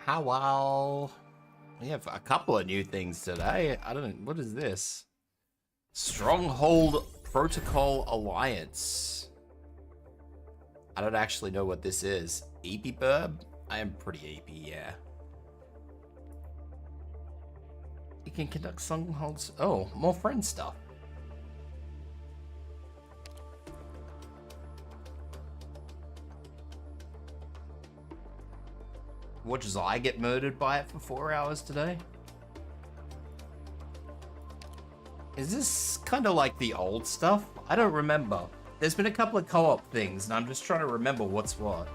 How we have a couple of new things today. I don't know, what is this? Stronghold Protocol Alliance. I don't actually know what this is. EP burb? I am pretty EP, yeah. You can conduct strongholds. Oh, more friend stuff. Watches I get murdered by it for 4 hours today? Is this kind of like the old stuff? I don't remember. There's been a couple of co-op things, and I'm just trying to remember what's what.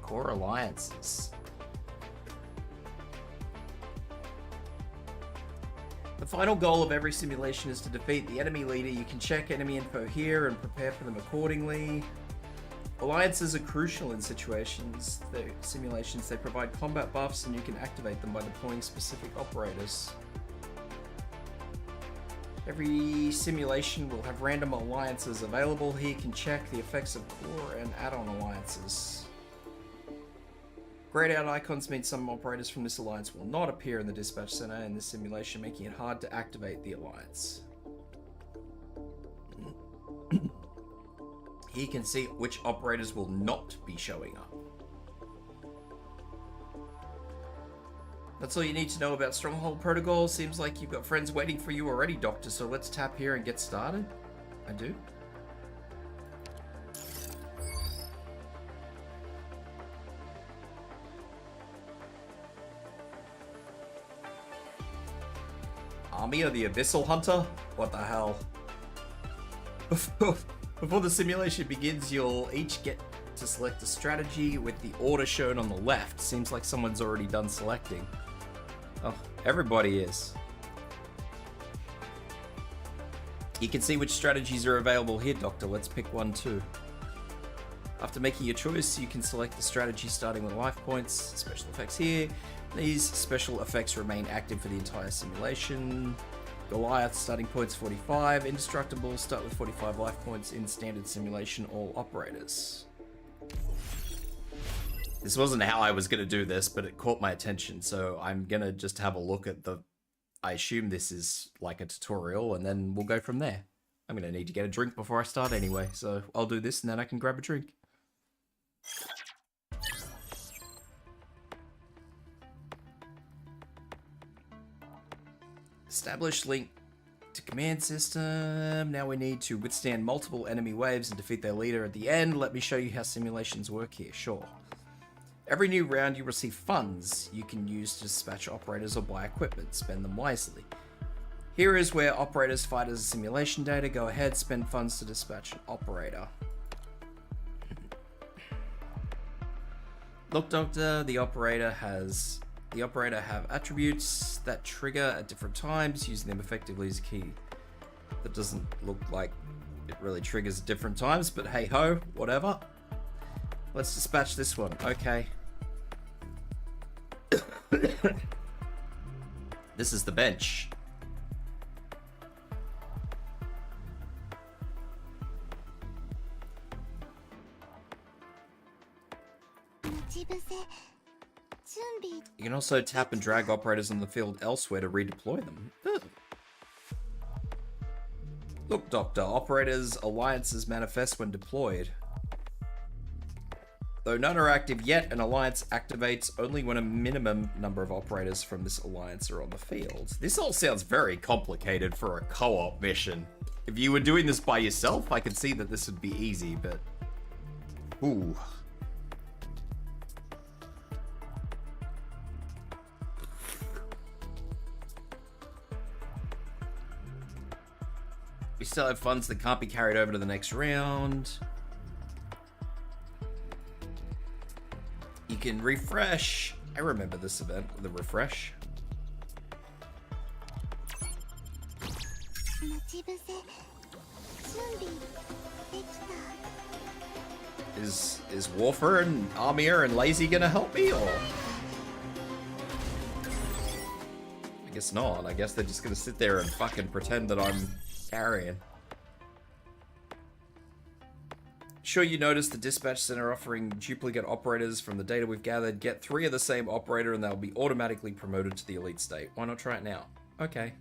Core alliances. The final goal of every simulation is to defeat the enemy leader. You can check enemy info here and prepare for them accordingly. Alliances are crucial in simulations. They provide combat buffs and you can activate them by deploying specific operators. Every simulation will have random alliances available. Here you can check the effects of core and add-on alliances. Grayed out icons mean some operators from this alliance will not appear in the dispatch center in this simulation, making it hard to activate the alliance. Here you can see which operators will not be showing up. That's all you need to know about Stronghold Protocol. Seems like you've got friends waiting for you already, Doctor, so let's tap here and get started. I do. Army of the Abyssal Hunter? What the hell? Before the simulation begins, you'll each get to select a strategy with the order shown on the left. Seems like someone's already done selecting. Oh, everybody is. You can see which strategies are available here, Doctor. Let's pick one too. After making your choice, you can select the strategy starting with life points. Special effects here. These special effects remain active for the entire simulation. Goliath starting points 45. Indestructible start with 45 life points in standard simulation, all operators. This wasn't how I was going to do this, but it caught my attention, so I'm going to just have a look at the... I assume this is like a tutorial, and then we'll go from there. I'm going to need to get a drink before I start anyway, so I'll do this and then I can grab a drink. Establish link to command system. Now we need to withstand multiple enemy waves and defeat their leader at the end. Let me show you how simulations work here. Sure. Every new round you receive funds you can use to dispatch operators or buy equipment. Spend them wisely. Here is where operators fight as simulation data. Go ahead, spend funds to dispatch an operator. Look, Doctor, the operator have attributes that trigger at different times. Using them effectively is key. That doesn't look like it really triggers at different times, but hey ho, whatever. Let's dispatch this one. Okay. This is the bench. You can also tap and drag operators on the field elsewhere to redeploy them. Ugh. Look, Doctor, operators' alliances manifest when deployed. Though none are active yet, an alliance activates only when a minimum number of operators from this alliance are on the field. This all sounds very complicated for a co-op mission. If you were doing this by yourself, I could see that this would be easy, but... Ooh. We still have funds that can't be carried over to the next round. You can refresh. I remember this event with the refresh. Is Warfer and Amir and Lazy gonna help me, or? I guess not. I guess they're just gonna sit there and fucking pretend that I'm carrying. sure you notice the dispatch center offering duplicate operators from the data we've gathered. Get 3 of the same operator and they'll be automatically promoted to the elite state. Why not try it now? Okay.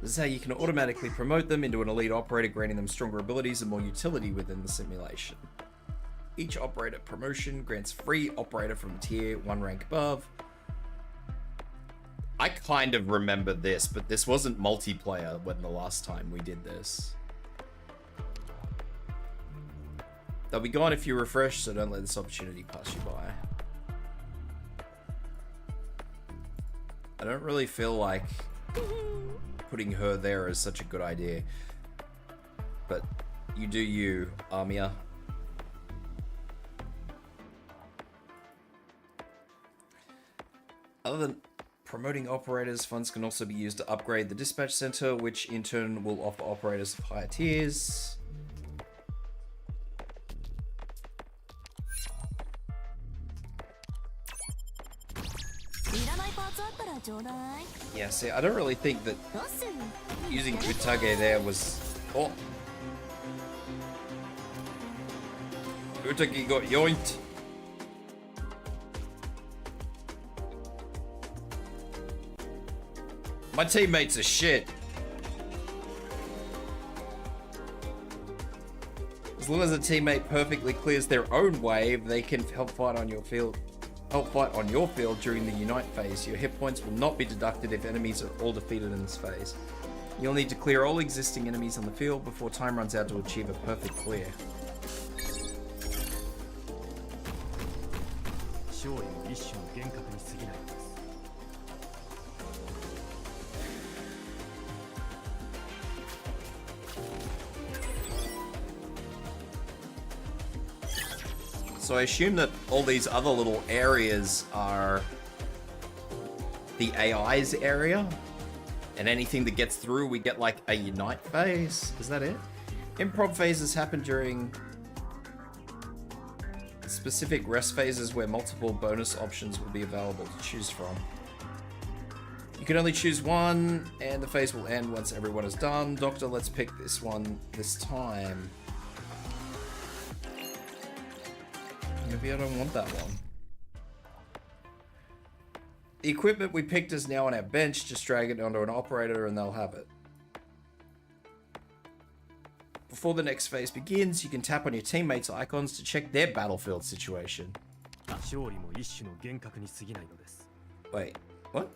This is how you can automatically promote them into an elite operator, granting them stronger abilities and more utility within the simulation. Each operator promotion grants free operator from tier 1 rank above. I kind of remember this, but this wasn't multiplayer when the last time we did this. They'll be gone if you refresh, so don't let this opportunity pass you by. I don't really feel like putting her there is such a good idea. But you do you, Armia. Other than promoting operators, funds can also be used to upgrade the dispatch center, which in turn will offer operators of higher tiers. Yeah, see, I don't really think that using Utage there was... Oh! Utage got yoinked! My teammates are shit. As long as a teammate perfectly clears their own wave, they can help fight on your field. During the Unite phase. Your hit points will not be deducted if enemies are all defeated in this phase. You'll need to clear all existing enemies on the field before time runs out to achieve a perfect clear. So I assume that all these other little areas are the AI's area, and anything that gets through, we get like a Unite phase. Is that it? Improv phases happen during specific rest phases where multiple bonus options will be available to choose from. You can only choose one, and the phase will end once everyone is done. Doctor, let's pick this one this time. Maybe I don't want that one. The equipment we picked is now on our bench. Just drag it onto an operator and they'll have it. Before the next phase begins, you can tap on your teammates' icons to check their battlefield situation. Wait, what?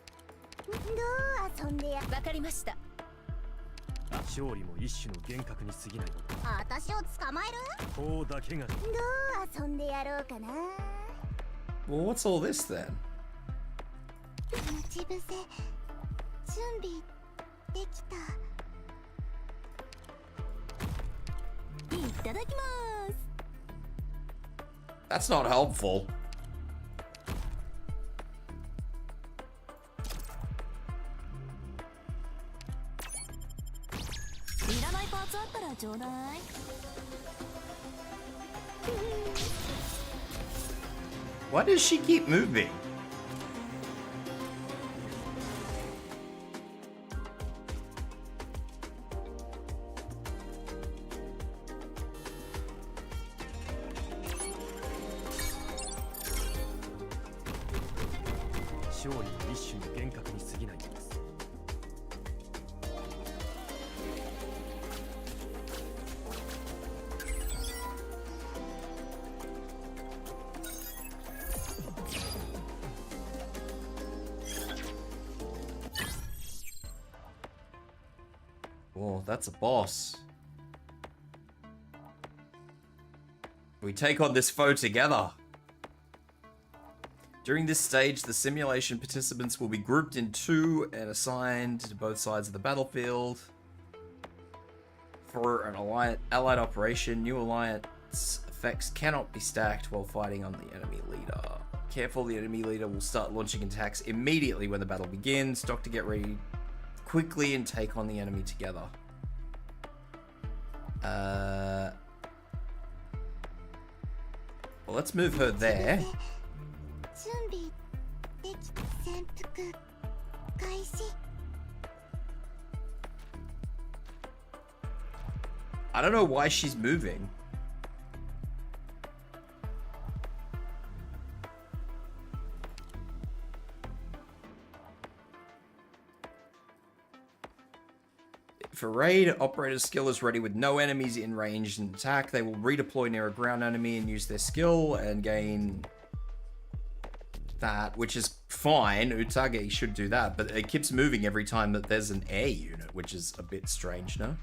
Well, what's all this then? That's not helpful. Why does she keep moving? Whoa, that's a boss. We take on this foe together. During this stage, the simulation participants will be grouped in 2 and assigned to both sides of the battlefield. For an allied operation, new alliance effects cannot be stacked while fighting on the enemy leader. Careful, the enemy leader will start launching attacks immediately when the battle begins. Doctor, get ready quickly and take on the enemy together. Well, let's move her there. I don't know why she's moving. If a raid operator's skill is ready with no enemies in range and attack, they will redeploy near a ground enemy and use their skill and gain that, which is fine. Utage should do that, but it keeps moving every time that there's an air unit, which is a bit strange, no?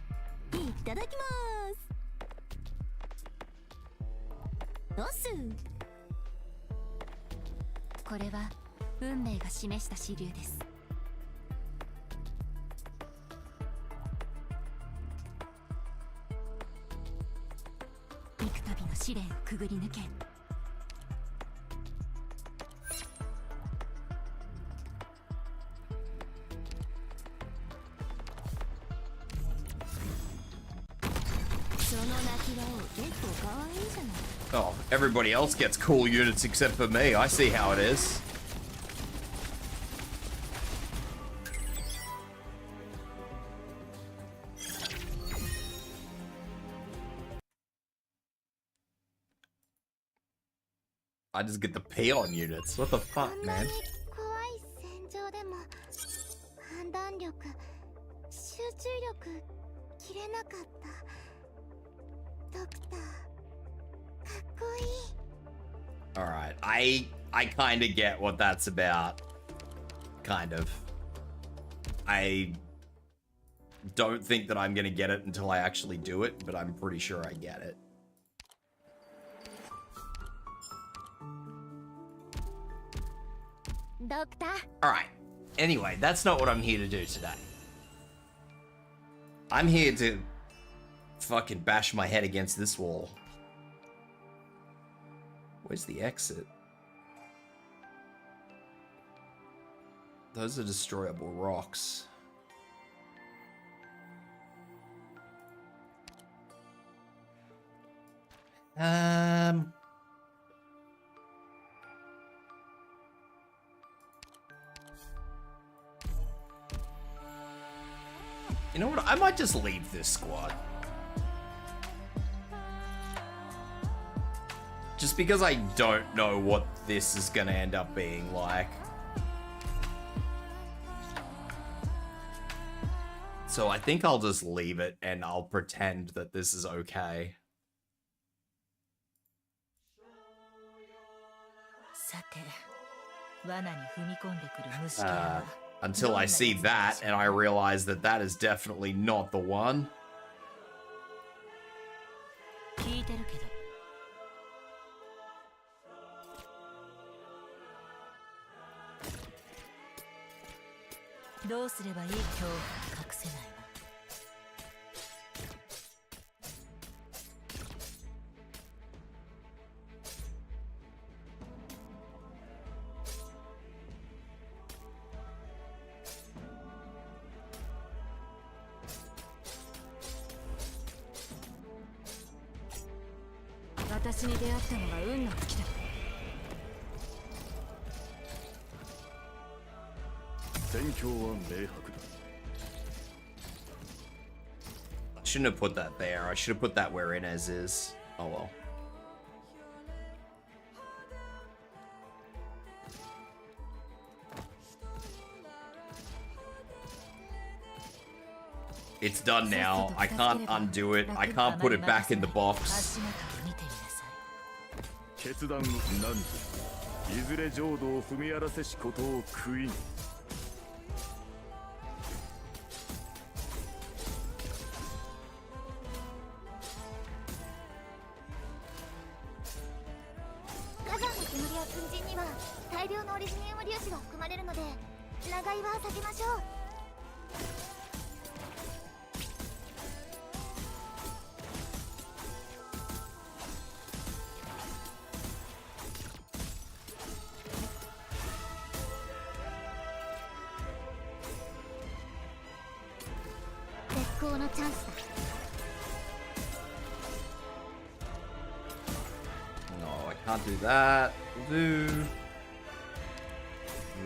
Oh, everybody else gets cool units except for me. I see how it is. I just get the peon units. What the fuck, man? Alright, I kind of get what that's about. Kind of. I don't think that I'm going to get it until I actually do it, but I'm pretty sure I get it. Alright, anyway, that's not what I'm here to do today. I'm here to fucking bash my head against this wall. Where's the exit? Those are destroyable rocks. You know what? I might just leave this squad. Just because I don't know what this is gonna end up being like. So I think I'll just leave it and I'll pretend that this is okay. Until I see that and I realize that that is definitely not the one. I shouldn't have put that there. I should have put that where Inez is. Oh well. It's done now. I can't undo it. I can't put it back in the box. No, I can't do that. We'll do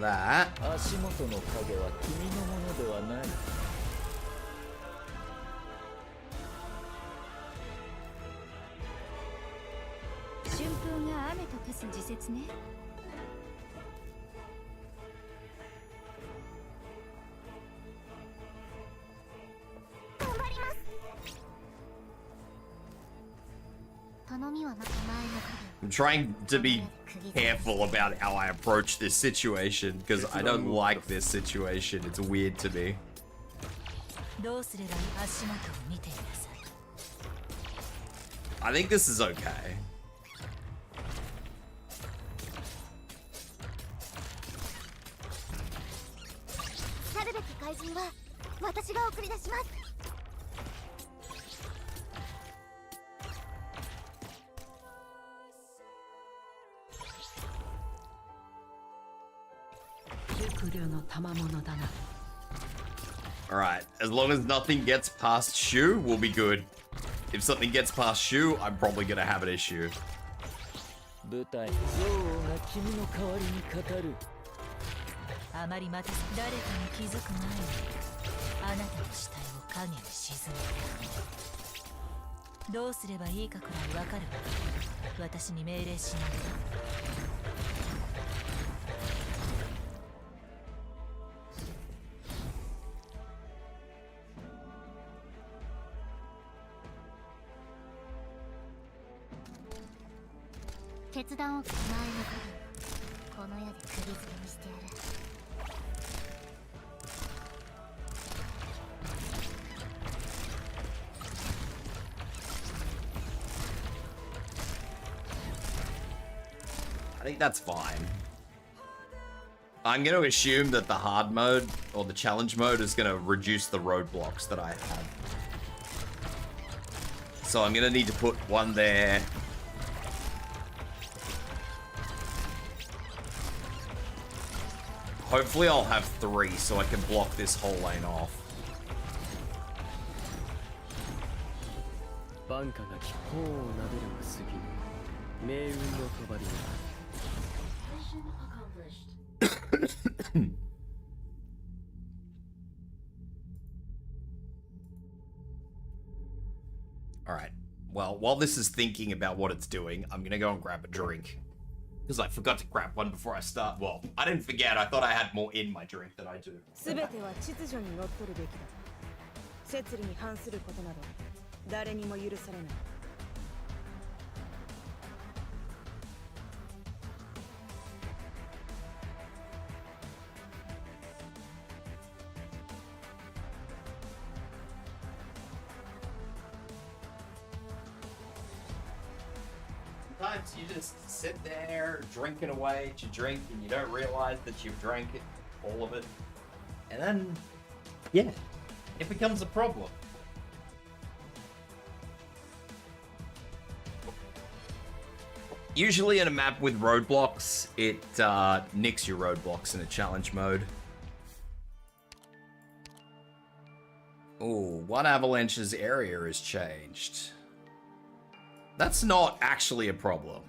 that. I'm trying to be careful about how I approach this situation because I don't like this situation. It's weird to me. I think this is okay. Alright, as long as nothing gets past Shu, we'll be good. If something gets past Shu, I'm probably gonna have an issue. I think that's fine. I'm going to assume that the hard mode or the challenge mode is going to reduce the roadblocks that I have. So I'm going to need to put one there. Hopefully I'll have 3 so I can block this whole lane off. Alright, well, while this is thinking about what it's doing, I'm gonna go and grab a drink. Because I forgot to grab one before I start. Well, I didn't forget, I thought I had more in my drink than I do. Sometimes you just sit there drinking away at your drink and you don't realize that you've drank it, all of it. And then, yeah, it becomes a problem. Usually in a map with roadblocks, it nicks your roadblocks in a challenge mode. Oh, one avalanche's area is changed. That's not actually a problem.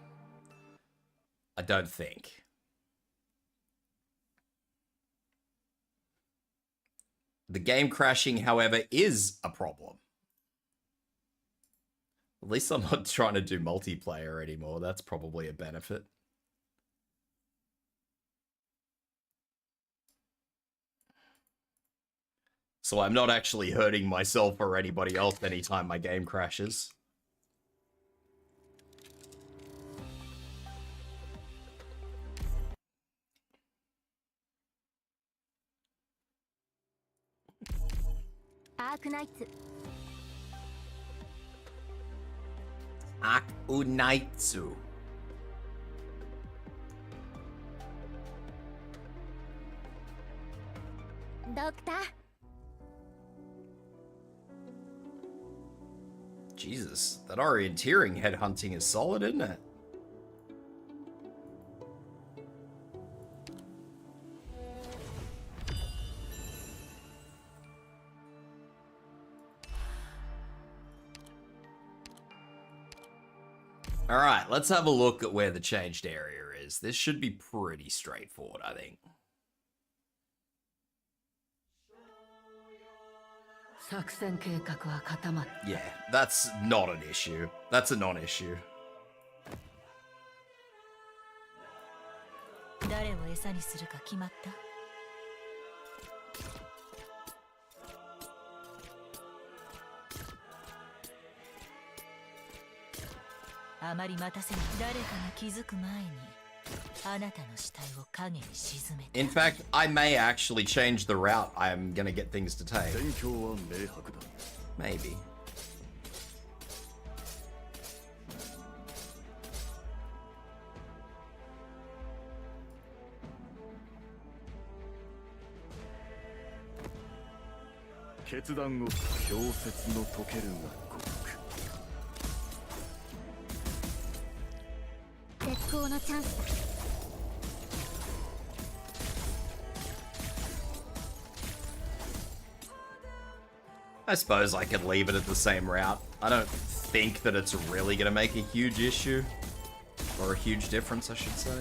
I don't think. The game crashing, however, is a problem. At least I'm not trying to do multiplayer anymore. That's probably a benefit. So I'm not actually hurting myself or anybody else anytime my game crashes. Arknights. Arknights. Doctor. Jesus, that orienteering headhunting is solid, isn't it? All right, let's have a look at where the changed area is. This should be pretty straightforward, I think. Yeah, that's not an issue. That's a non-issue. 誰を餌にするか決まった？あまり待たせない。誰かが気づく前にあなたの死体を影に沈めた。 In fact, I may actually change the route I'm gonna get things to take. Maybe. I suppose I could leave it at the same route. I don't think that it's really going to make a huge issue. Or a huge difference, I should say.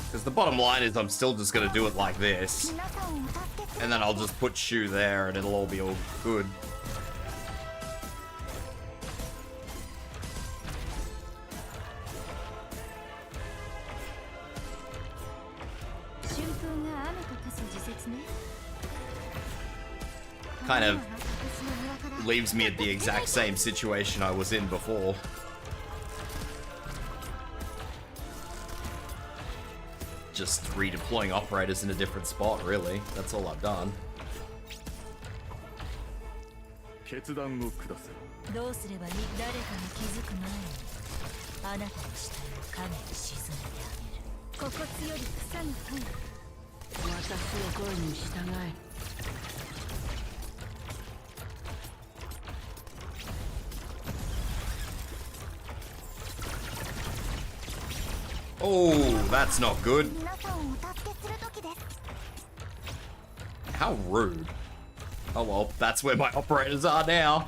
Because the bottom line is I'm still just going to do it like this. And then I'll just put Shu there and it'll all be all good. Kind of leaves me at the exact same situation I was in before. Just redeploying operators in a different spot, really. That's all I've done. Oh, that's not good. How rude. Oh well, that's where my operators are now.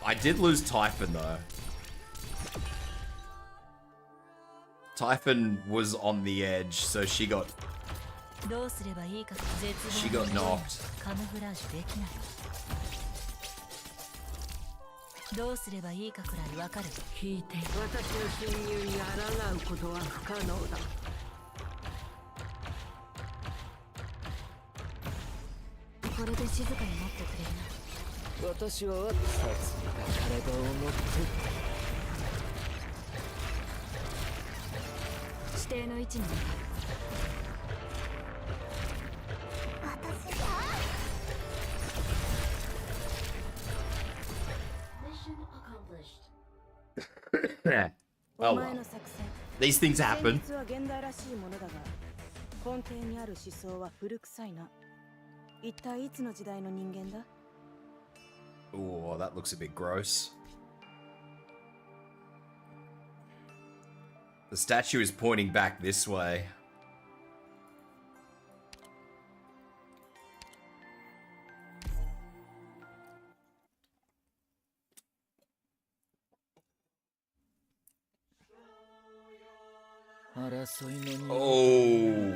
I did lose Typhon though. Typhon was on the edge, so she got knocked. Oh well. These things happen. Oh, that looks a bit gross. The statue is pointing back this way. Oh.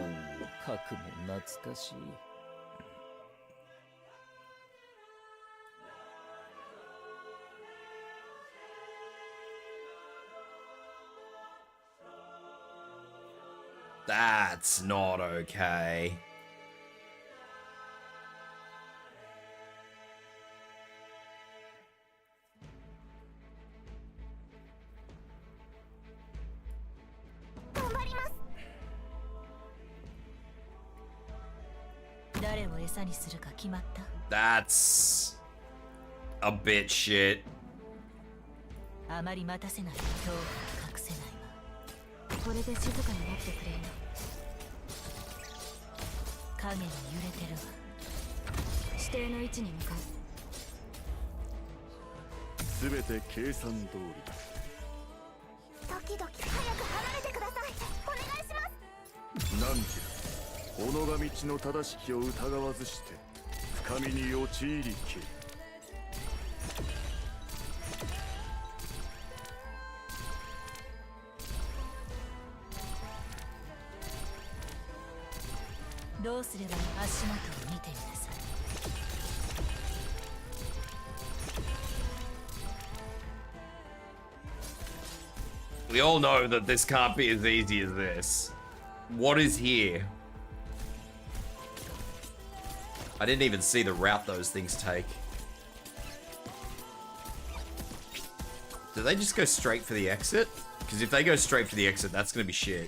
That's not okay. That's a bit shit. 影に揺れてるわ。指定の位置に向かう。すべて計算通りだ。時々早く離れてください。お願いします。何時己が道の正しきを疑わずして深みに陥りきる。どうすれば足元を見てみなさい。We all know that this can't be as easy as this. What is here? I didn't even see the route those things take. Do they just go straight for the exit? Because if they go straight for the exit, that's going to be shit.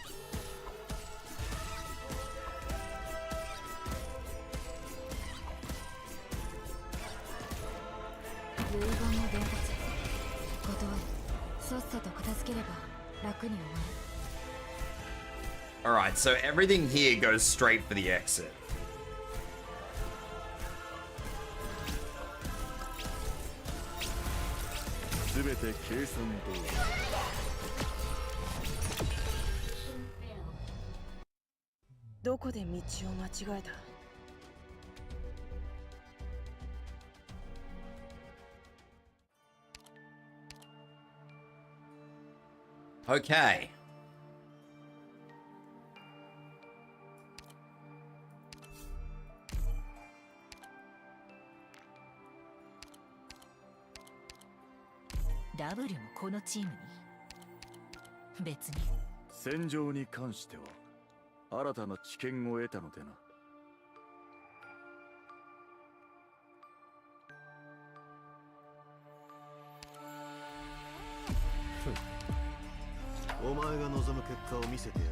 Alright, so everything here goes straight for the exit. Okay. W もこのチームに。別に。戦場に関しては新たな知見を得たのでな。お前が望む結果を見せてやる。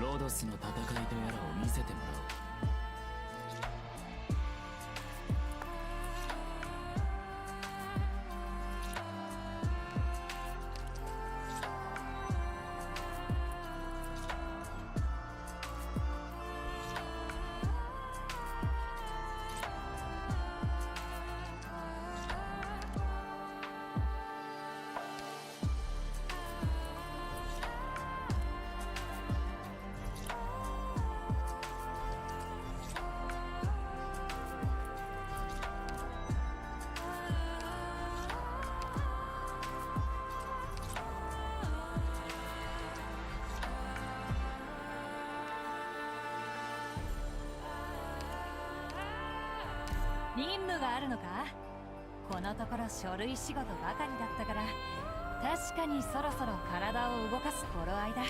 ロドスの戦いとやらを見せてもらおう。任務があるのか？このところ書類仕事ばかりだったから、確かにそろそろ体を動かす頃合いだ。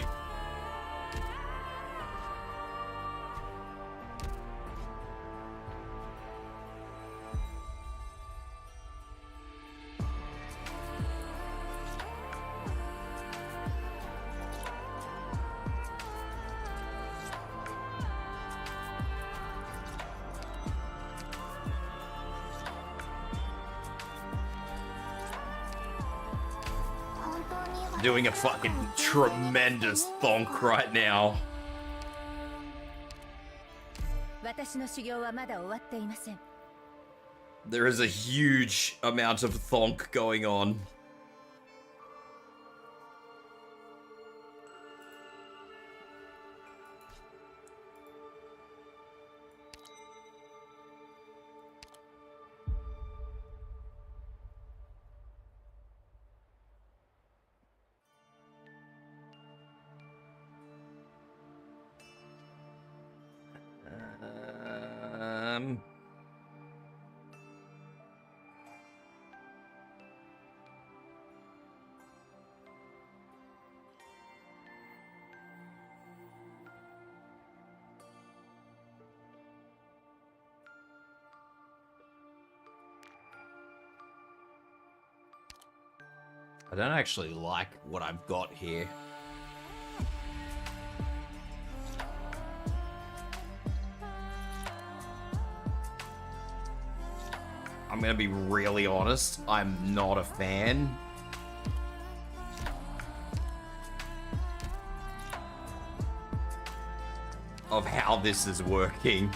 Doing a fucking tremendous thonk right now. 私の修行はまだ終わっていません。There is a huge amount of thonk going on. I don't actually like what I've got here. I'm gonna be really honest, I'm not a fan. Of how this is working.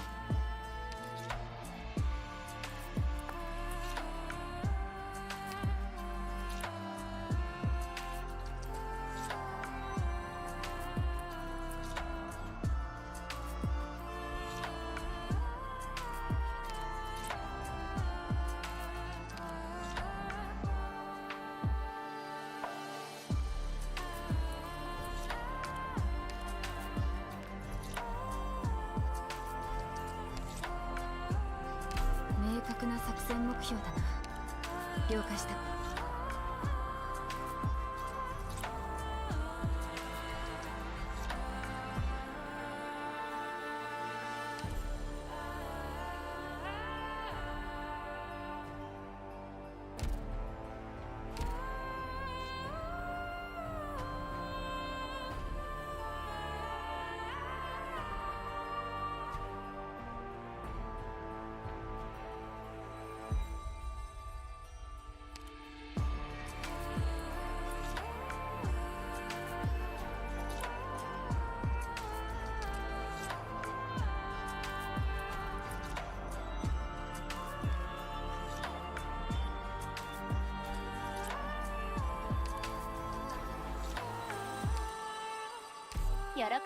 喜んで。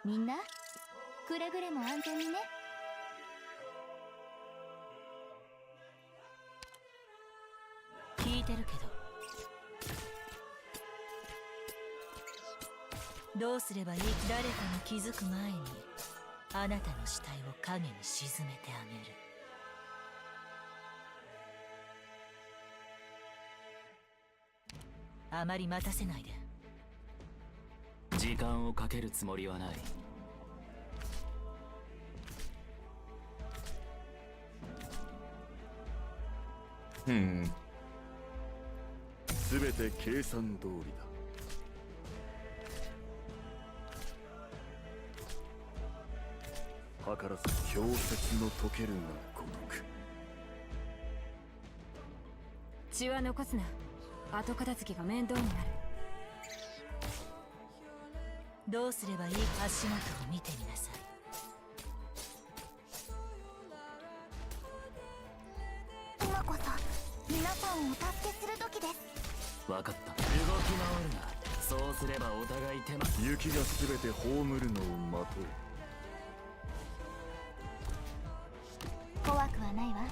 みんな、くれぐれも安全にね。聞いてるけど、どうすればいい？誰かが気づく前にあなたの死体を影に沈めてあげる。あまり待たせないで。時間をかけるつもりはない。すべて計算通りだ。図らず氷雪の溶けるがごとく。血は残すな。後片付けが面倒になる。どうすればいい？足元を見てみなさい。今こそ皆さんをお助けする時です。分かった。動き回るな。そうすればお互い手間。雪がすべて葬るのを待とう。怖くはないわ。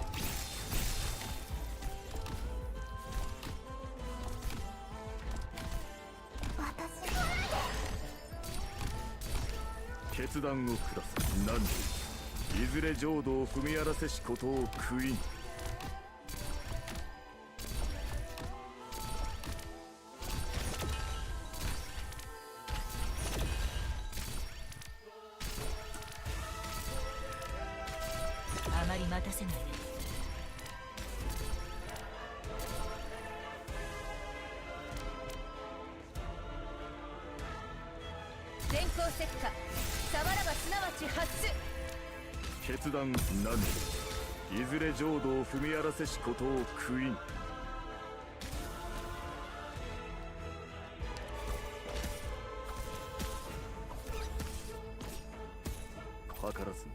決断を下す。何時いずれ浄土を踏み荒らせしことを悔いん。あまり待たせないで。電光石火。さわらばすなわち発す。決断何時いずれ浄土を踏み荒らせしことを悔いん。図らず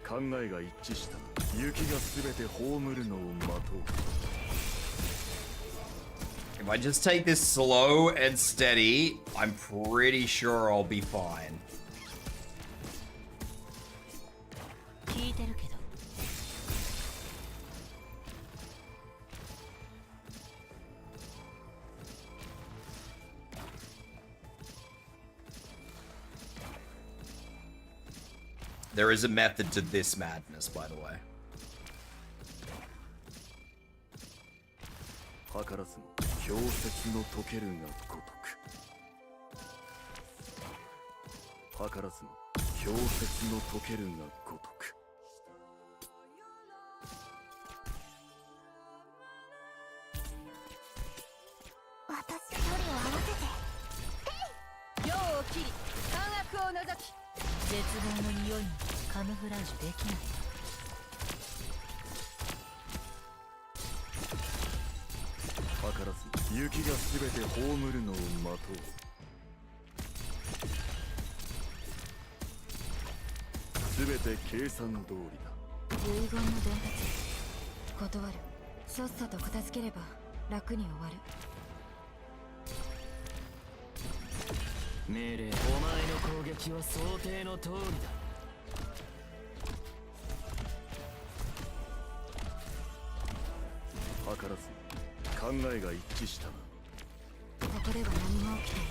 考えが一致した。雪がすべて葬るのを待とう。If I just take this slow and steady, I'm pretty sure I'll be fine. 聞いてるけど There is a method to this madness, by the way. 図らずも氷雪の溶けるが如く図らずも氷雪の溶けるが如く私距離を合わせて陽を切り感悪を除き絶望の匂いもカムフラージュできない図らず雪が全て葬るのを待とう全て計算通りだ遺言の伝達断るさっさと片付ければ楽に終わる命令お前の攻撃は想定の通りだ図らず考えが一致したなここでは何も起きていな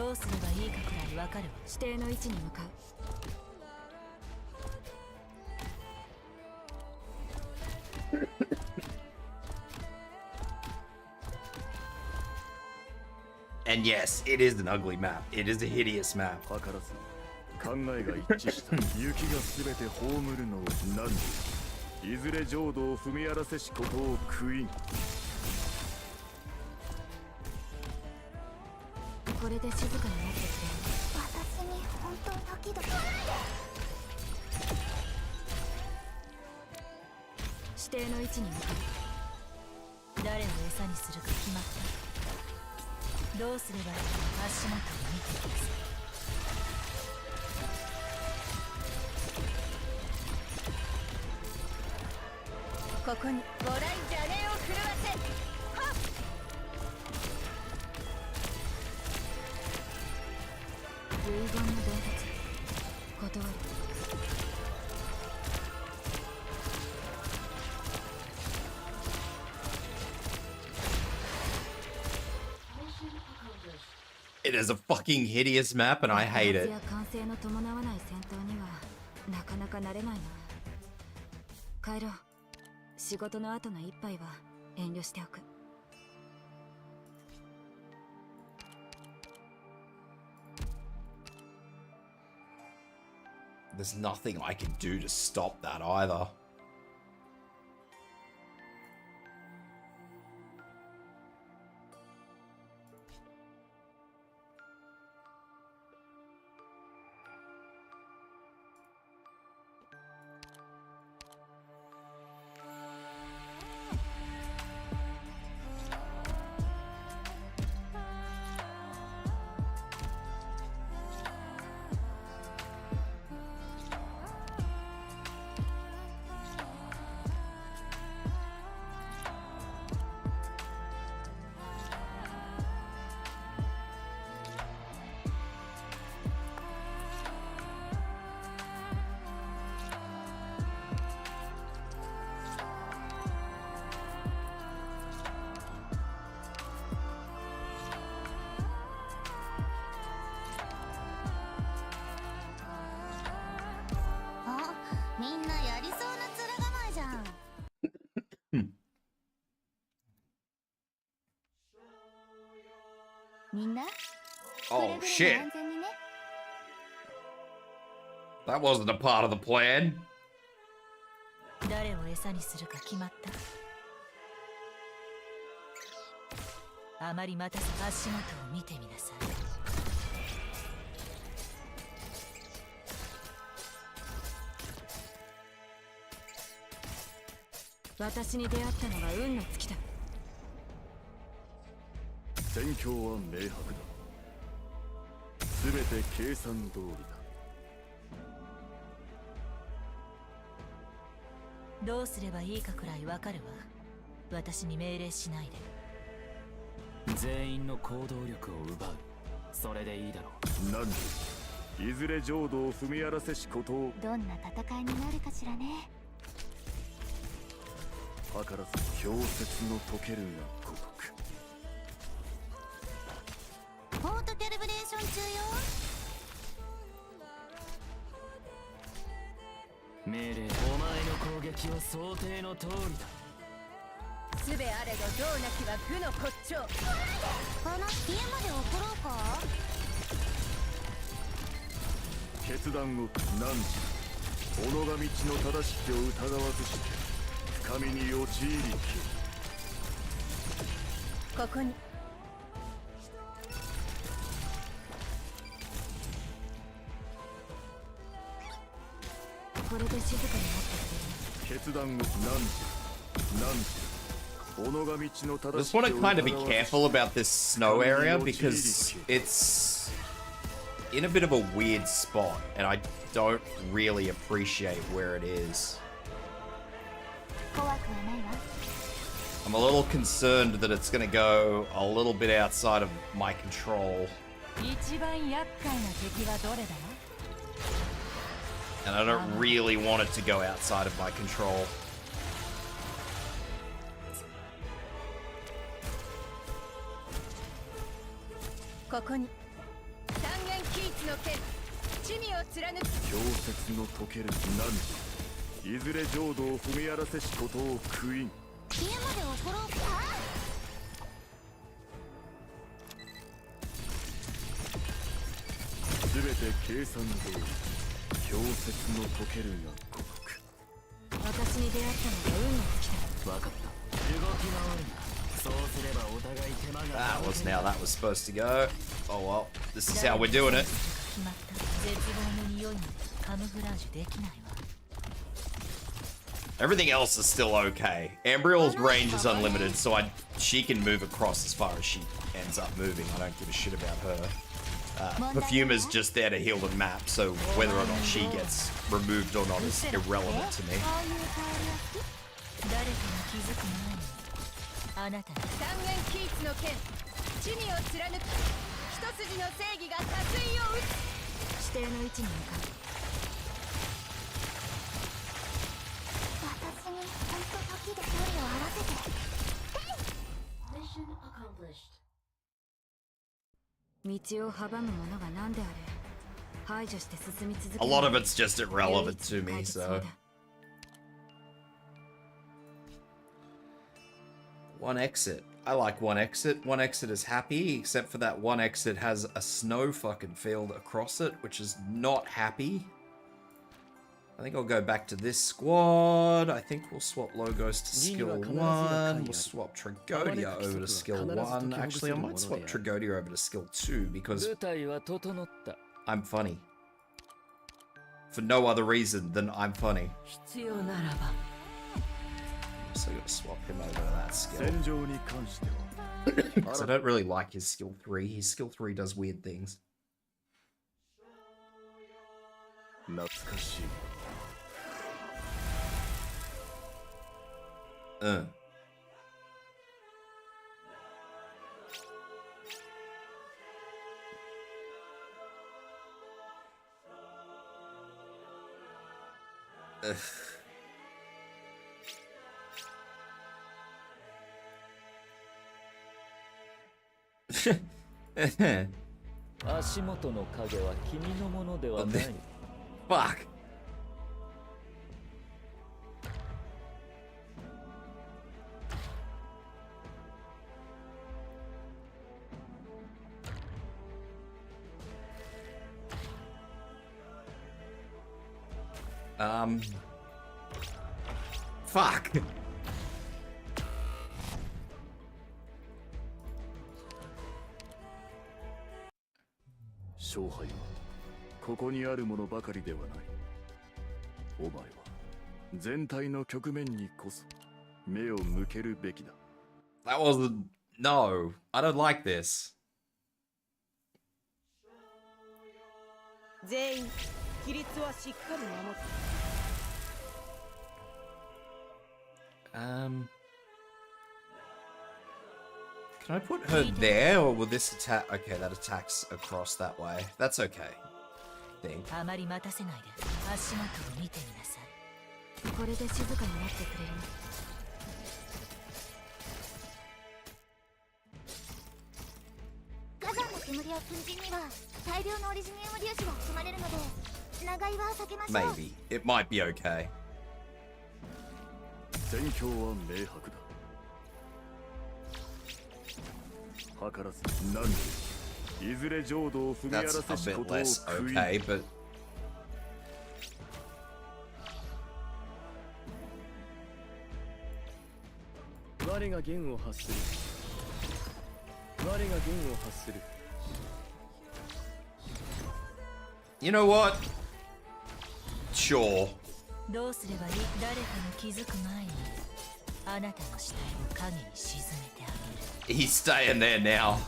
いどうすればいいかくらいわかるわ指定の位置に向かう And yes, it is an ugly map. It is a hideous map. 図らず考えが一致した雪が全て葬るのを何時いずれ浄土を踏み荒らせしことを悔いんこれで静かになってくれる私に本当ドキドキ指定の位置に向かう誰を餌にするか決まったどうすればいいか足元を見てくださいここにご来邪念を震わせはっ遺言の伝達断る It is a fucking hideous map, and I hate it. 完成の伴わない戦闘にはなかなか慣れないな帰ろう仕事の後の一杯は遠慮しておく There's nothing I can do to stop that either. Oh shit. That wasn't a part of the plan. 誰を餌にするか決まったあまり待たせ足元を見てみなさい私に出会ったのは運の尽きだ戦況は明白だ全て計算通りだどうすればいいかくらいわかるわ。私に命令しないで。全員の行動力を奪う。それでいいだろう。何いずれ浄土を踏み荒らせしことをどんな戦いになるかしらね。図らず氷雪の溶けるがごとく。ポートキャリブレーション中よ。命令、お前の攻撃は想定の通りだ。すべあれどどうなきは愚の骨頂。あの家まで怒ろうか。決断を何時己が道の正しきを疑わずして深みに陥りきここに。これで静かになってくれる。決断を何時己が道の I 正し just きを want to 疑わ kind of ず be して careful about this snow area because it's in a bit of a weird spot and I don't really appreciate where it is. 怖くはないわ。 I'm a little concerned that it's going to go a little bit outside of my control 一番厄介な敵はどれだ。 and I don't really want it to go outside of my control. ここに。三元キーツの剣、地味を貫く。氷雪の溶ける何時いずれ浄土を踏み荒らせしことを封印。家まで怒ろうか。すべて計算通り氷雪の溶けるがごとく。私に出会ったのが運の尽きた。分かった。動き回るな。そうすればお互い手間が。 That was now that was supposed to go. Oh well, this is how we're doing it. 決まった絶望の匂いまでカムフラージュできないわ。 Everything else is still okay. Ambriel's range is unlimited, so she can move across as far as she ends up moving. I don't give a shit about her. Perfumer's just there to heal the map, so whether or not she gets removed or not is irrelevant to me. 誰かに気づく前にあなたに。三元キーツの剣、地味を貫く。一筋の正義が殺意を打つ。指定の位置に向かう。私に本当時で距離を合わせて。道を阻むものが何であれ排除して進み続ける。 A lot of it's just irrelevant to me, so. One exit. I like one exit. One exit is happy, except for that one exit has a snow fucking field across it, which is not happy. I think I'll go back to this squad. I think we'll swap logos to skill 1. We'll swap Tragodia over to skill 1. Actually, I might swap Tragodia over to skill 2 because I'm funny. For no other reason than I'm funny. So I'm gonna swap him over to that skill. 戦場に関しては Because I don't really like his skill 3. His skill 3 does weird things. 懐かしい。足元の影は君のものではない。 Fuck. Fuck. 勝敗はここにあるものばかりではない。お前は全体の局面にこそ目を向けるべきだ。 That wasn't... No. I don't like this. 全員規律はしっかり守って。Can I put her there, or will this attack? Okay, that attacks across that way. That's okay. Think. あまり待たせないで足元を見てみなさい。これで静かになってくれる？火山の煙や粉塵には大量のオリジニウム粒子が含まれるので長居は避けましょう。 Maybe. It might be okay. 戦況は明白だ。図らず何でいずれ浄土を踏み荒ら That's せ a し bit ことを less 食い okay, but 我が弦を発する。我が弦を発する。 you know what? Sure. どうすればいい？誰かに気づく前にあなたの死体を影に沈めてあげる。 He's staying there now.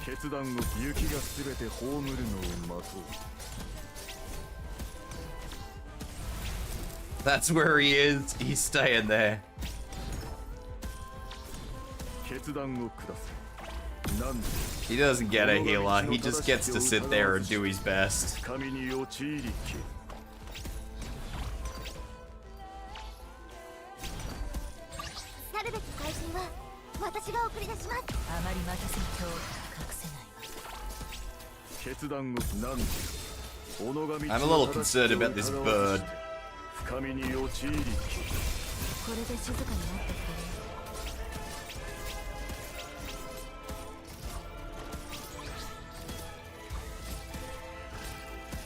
決断を雪がすべて葬るのを待とう。 That's where he is. He's staying there. 決断を下せ。何で He doesn't get a healer. He just gets to sit there and do his best. 神に陥りきる。去るべき怪人は私が送り出します。あまり待たせると隠せないわ。決断を何で I'm a little concerned about this bird. 神に陥りきる。これで静かになってくれる？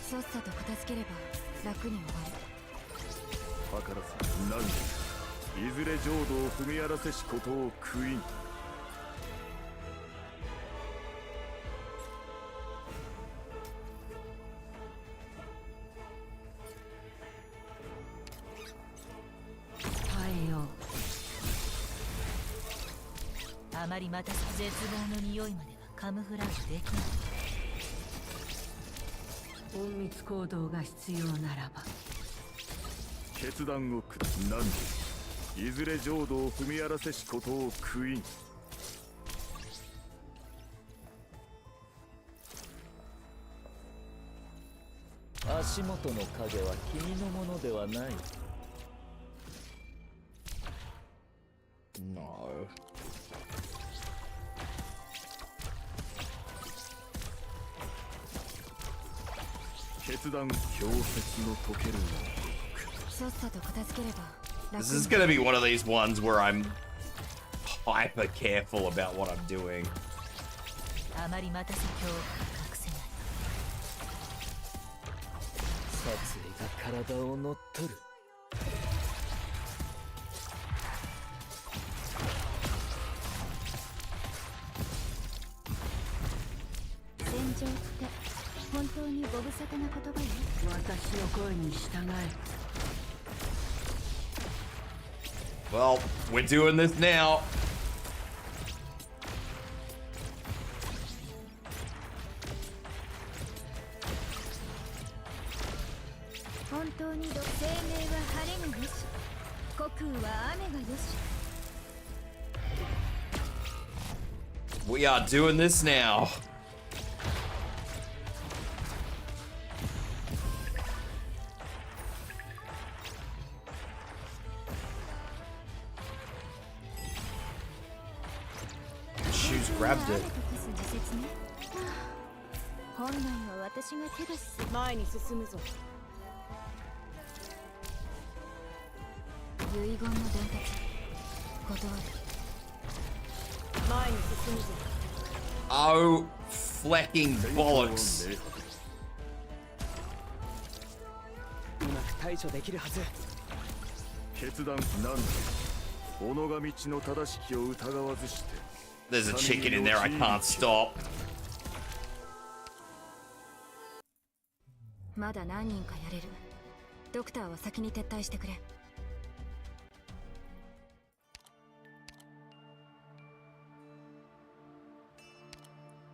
さっさと片付ければ楽に終わる。図らず何でいずれ浄土を踏み荒らせしことを悔いん。耐えよう。あまり待たせ絶望の匂いまではカムフラージュできない。隠密行動が必要ならば。決断を下す何でいずれ浄土を踏み荒らせしことを悔いん。足元の影は君のものではない。 No. 決断氷雪の溶けるさっさと片付ければ楽 This is gonna be one of these ones where I'm hyper careful about what I'm doing. あまり待たせ今日隠せない。殺意が体を乗っ取る。戦場って本当にご無沙汰な言葉よ。私の声に従え。 Well, we're doing this now. 本当に生命は晴れがよし、虚空は雨がよし。 We are doing this now. 'Achoo's grabbed it. 本来は私が手出しする。前に進むぞ。遺言の伝達断る。前に進むぞ。 Oh, flecking bollocks. うまく対処できるはず。決断なんで己が道の正しきを疑わずして There's a chicken in there. I can't stop. まだ何人かやれる。ドクターは先に撤退してくれ。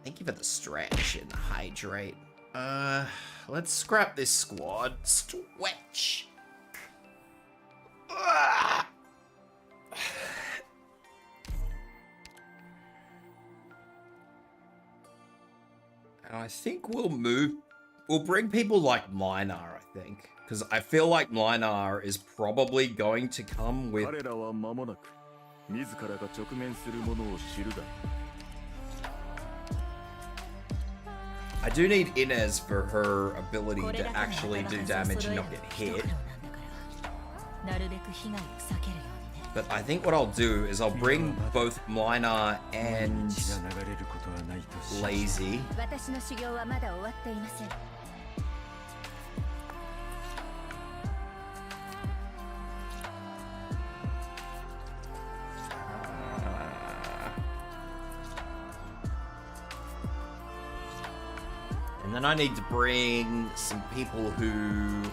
Thank you for the stretch and the hydrate. Let's scrap this squad. Stretch. Ah! And I think we'll bring people like Minar, I think. Because I feel like Minar is probably going to come with... 彼らは間もなく自らが直面するものを知るだろう。 I do need Inez for her ability to actually do damage and not get hit. But I think what I'll do is I'll bring both Minar and Lazy. And then I need to bring some people who...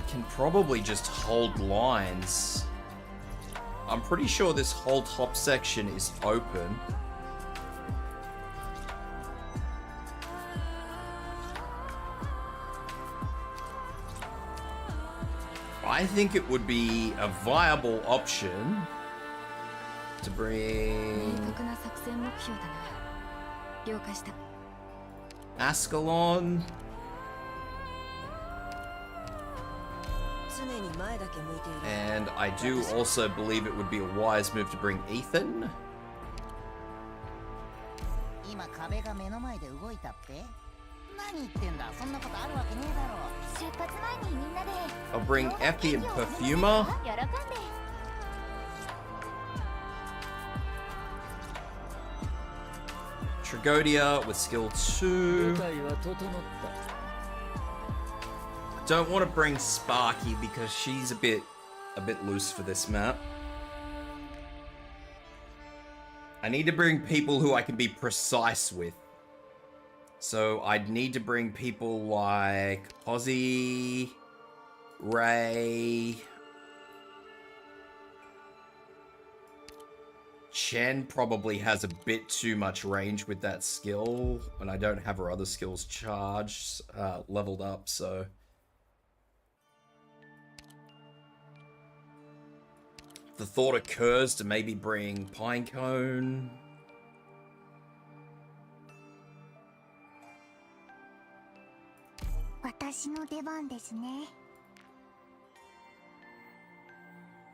can probably just hold lines. I'm pretty sure this whole top section is open. I think it would be a viable option to bring Ascalon. And I do also believe it would be a wise move to bring Ethan. I'll bring Effie and Perfumer. Trigodia with skill 2. Don't want to bring Sparky because she's a bit loose for this map. I need to bring people who I can be precise with. So I'd need to bring people like Ozzy, Ray, Chen probably has a bit too much range with that skill, and I don't have her other skills charged, leveled up, so... The thought occurs to maybe bring Pinecone.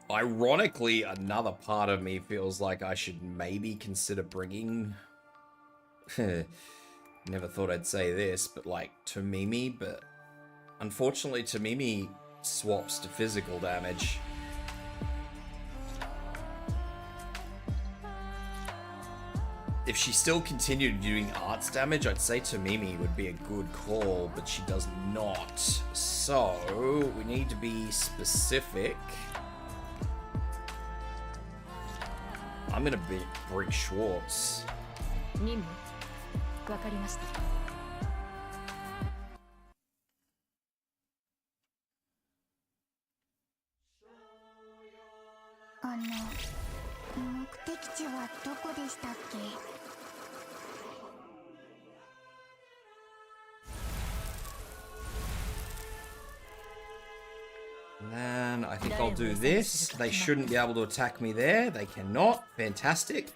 Ironically, another part of me feels like I should maybe consider bringing... Never thought I'd say this, but like Tomimi, but unfortunately Tomimi swaps to physical damage. If she still continued doing arts damage, I'd say Tomimi would be a good call, but she does not. So, we need to be specific. I'm gonna bring Schwartz. And I think I'll do this. They shouldn't be able to attack me there. They cannot. Fantastic.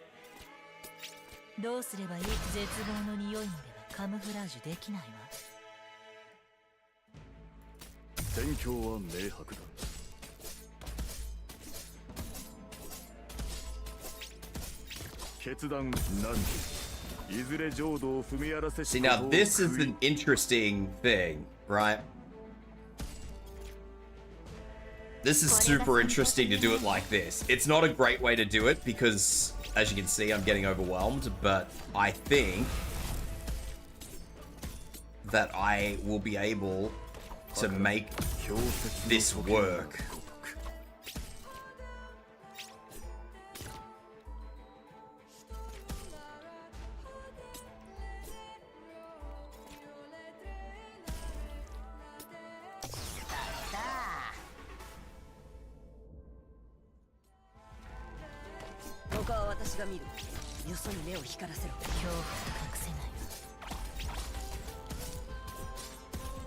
See, now this is an interesting thing, right? This is super interesting to do it like this. It's not a great way to do it because, as you can see, I'm getting overwhelmed, but I think that I will be able to make this work.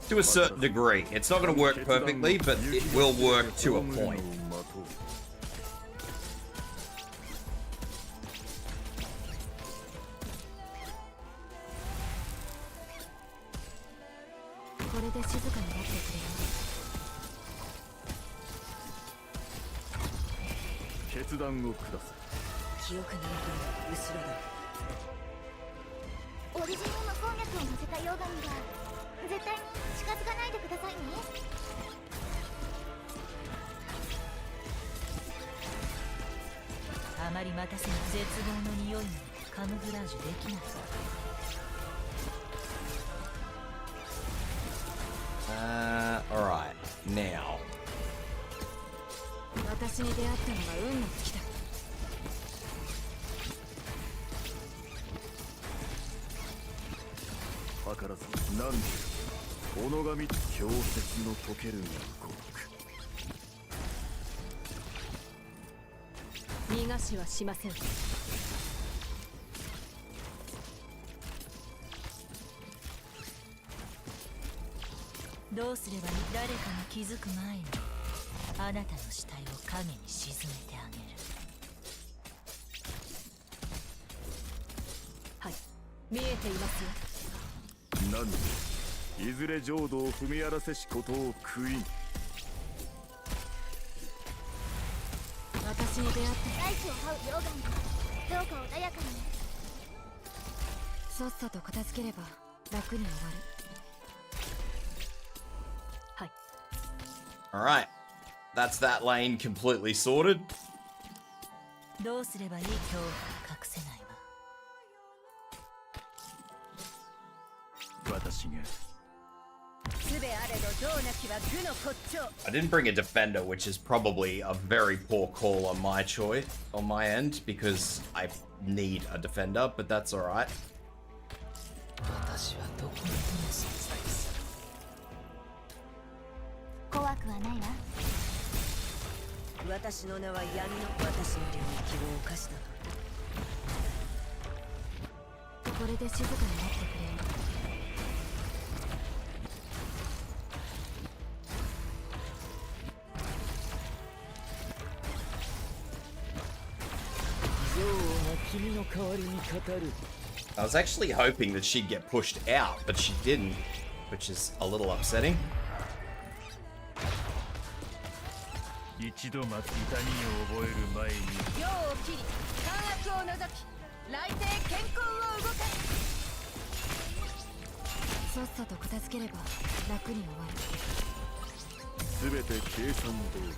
To a certain degree. It's not going to work perfectly, but it will work to a point. これで静かになってくれよ。決断をくださ記憶に残る後ろだ。オリジンに魔攻撃を乗せた溶岩には絶対に近づかないでくださいね。あまり待たせぬ絶望の匂いまでカムフラージュできない。Alright, now. 私に出会ったのが運の尽きだ。図らず何で己が見強説の解けるがごく逃がしはしません。どうすればいい？誰かが気づく前にあなたの死体を影に沈めてあげる。はい、見えていますよ。何でいずれ浄土を踏み荒らせしことを悔いん。私に出会って大地を這う溶岩がどうか穏やかに。さっさと片付ければ楽に終わる。はい。 Alright. That's that lane completely sorted. どうすればいい？恐怖を隠せないわ。私が I didn't bring a defender, which is probably a very poor call on my choice, on my end, because I need a defender, but that's alright. 私はどこにでも存在する。怖くはないわ。私の名は闇の私の領域を犯したと。これで静かになってくれよ。女王が君の代わりに語る。 I was actually hoping that she'd get pushed out, but she didn't, which is a little upsetting. 一度待つ痛みを覚える前に世を切り感悪を除き来世健康を動かす。さっさと片付ければ楽に終わる。全て計算通りだ。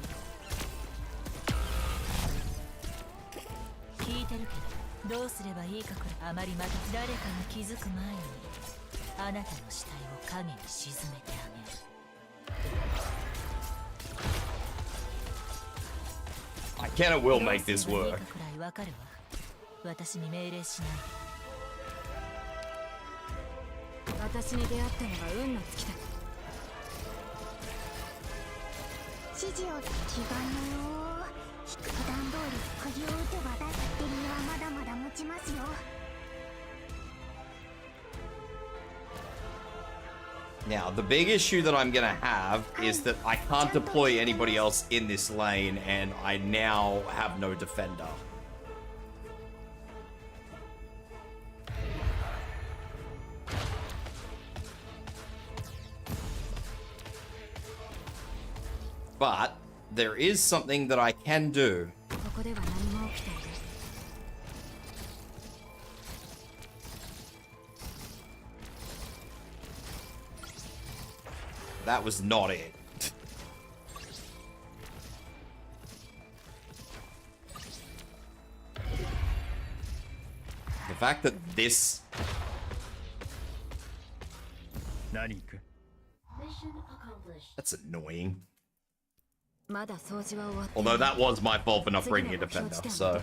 聞いてるけど、どうすればいいかこれ。あまりまた誰かが気づく前にあなたの死体を影に沈めてあげる。I can and will make this どうすればいい work. かくらいわかるわ。私に命令しないで。私に出会ったのが運の尽きだ。指示を違うのよ。普段通り釘を打てば出すって身はまだまだ持ちますよ。Now, the big issue that I'm gonna have is that I can't deploy anybody else in this lane, and I now have no defender. But there is something that I can do. ここでは何も起きている。That was not it. The fact that this... 何か That's annoying. まだ掃除は終わって Although that was my fault for not bringing a defender, so...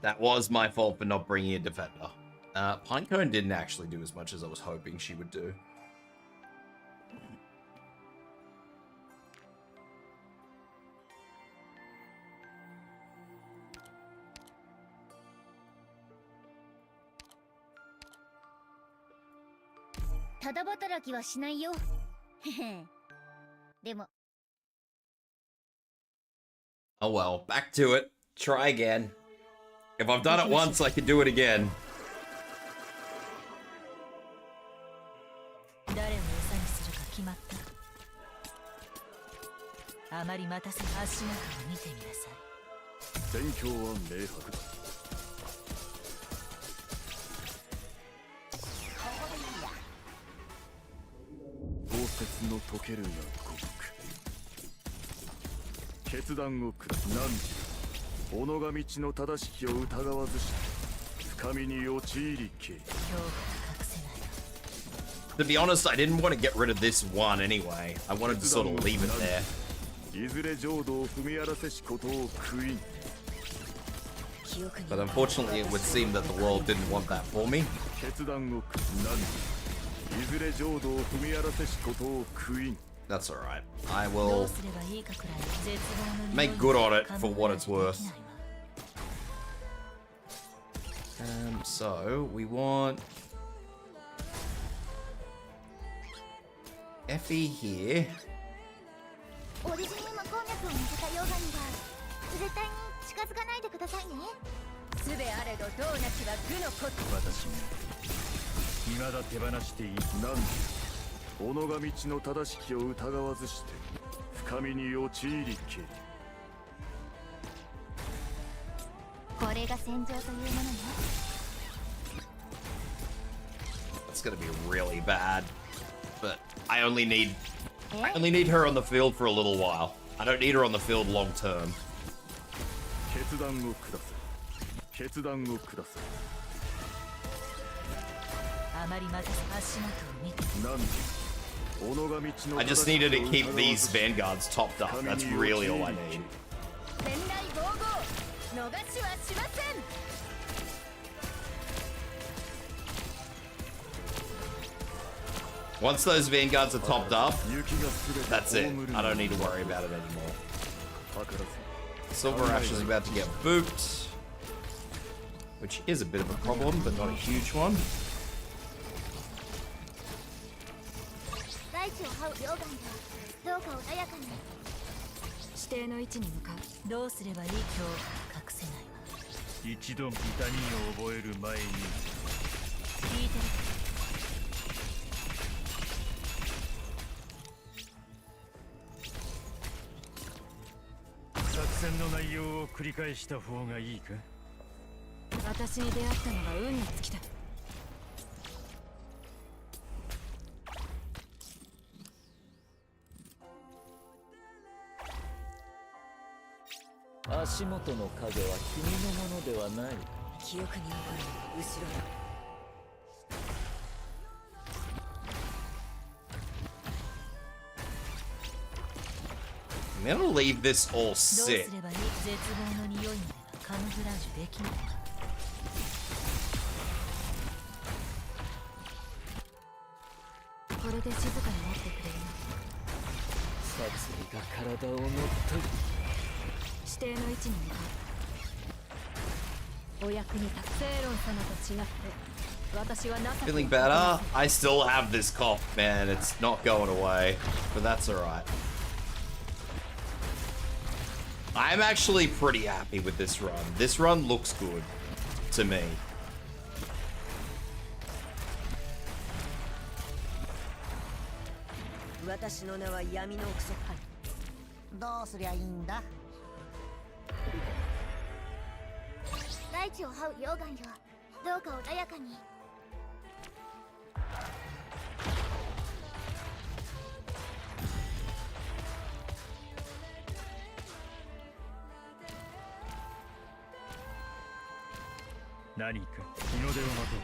That was my fault for not bringing a defender. Pinecone didn't actually do as much as I was hoping she would do. Oh well, back to it. Try again. If I've done it once, I can do it again. 誰を餌にするか決まった。あまり待たせ足元を見てみなさい。戦況は明白だ。豪雪の溶けるが古木。決断を下す。何時己が道の正しきを疑わずして深みに陥りけ。 To be honest, I didn't want to get rid of this one anyway. I wanted to sort of leave it there. いずれ浄土を踏み荒らせしことを悔いん。 But unfortunately, it would seem that the world didn't want that for me. 決断を下す。何時いずれ浄土を踏み荒らせしことを悔いん。 That's alright. I will make good on it for what it's worth. So, we want Effie here. オリジニウム鉱脈を似せた溶岩には絶対に近づかないでくださいね。すべあれどどうなきは愚の骨。私も未だ手放していい。何時己が道の正しきを疑わずして深みに陥りけ。これが戦場というものね。 That's gonna be really bad. But I only need her on the field for a little while. I don't need her on the field long term. 決断を下せ。決断を下せ。 何時 I just needed to keep these vanguards topped up. That's really all I need. 天来豪豪逃しはしません。 Once those vanguards are topped up, that's it. I don't need to worry about it anymore. Silver Ash is about to get booped, which is a bit of a problem, but not a huge one. 大地を這う溶岩よ、どうか穏やかに。指定の位置に向かう。どうすればいいか隠せないわ。一度ビタミンを覚える前に。聞いてる。 作戦の内容を繰り返した方がいいか。私に出会ったのが運に尽きた。足元の影は君のものではない。記憶に残る後ろだ。 I'm gonna leave this all sit. どうすればいい？絶望の匂いまではカムフラージュできない。これで静かになってくれる。殺意が体を乗っ取る。指定の位置に向かう。お役に立つ。セイロン様と違って私は情け Feeling better? I still have this cough, man. It's not going away, but that's alright. I'm actually pretty happy with this run. This run looks good to me. 私の名は闇のクソパイ。どうすりゃいいんだ。大地を這う溶岩よ、どうか穏やかに。何か日の出を待とう。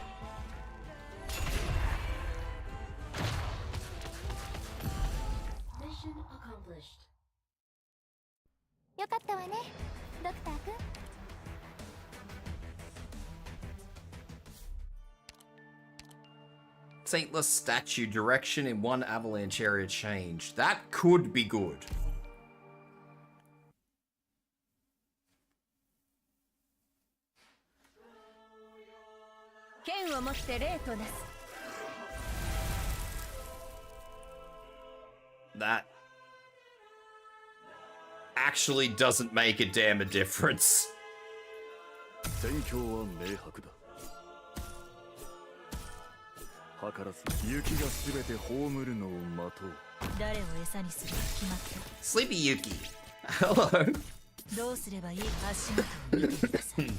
よかったわね、ドクター君。 Saintless statue direction in one avalanche area changed. That could be good. 剣を持って霊となす。 That actually doesn't make a damn a difference. 戦況は明白だ。図らず雪がすべて葬るのを待とう。誰を餌にするか決まった。 Sleepy Yuki. Hello. どうすればいい足元を見てください。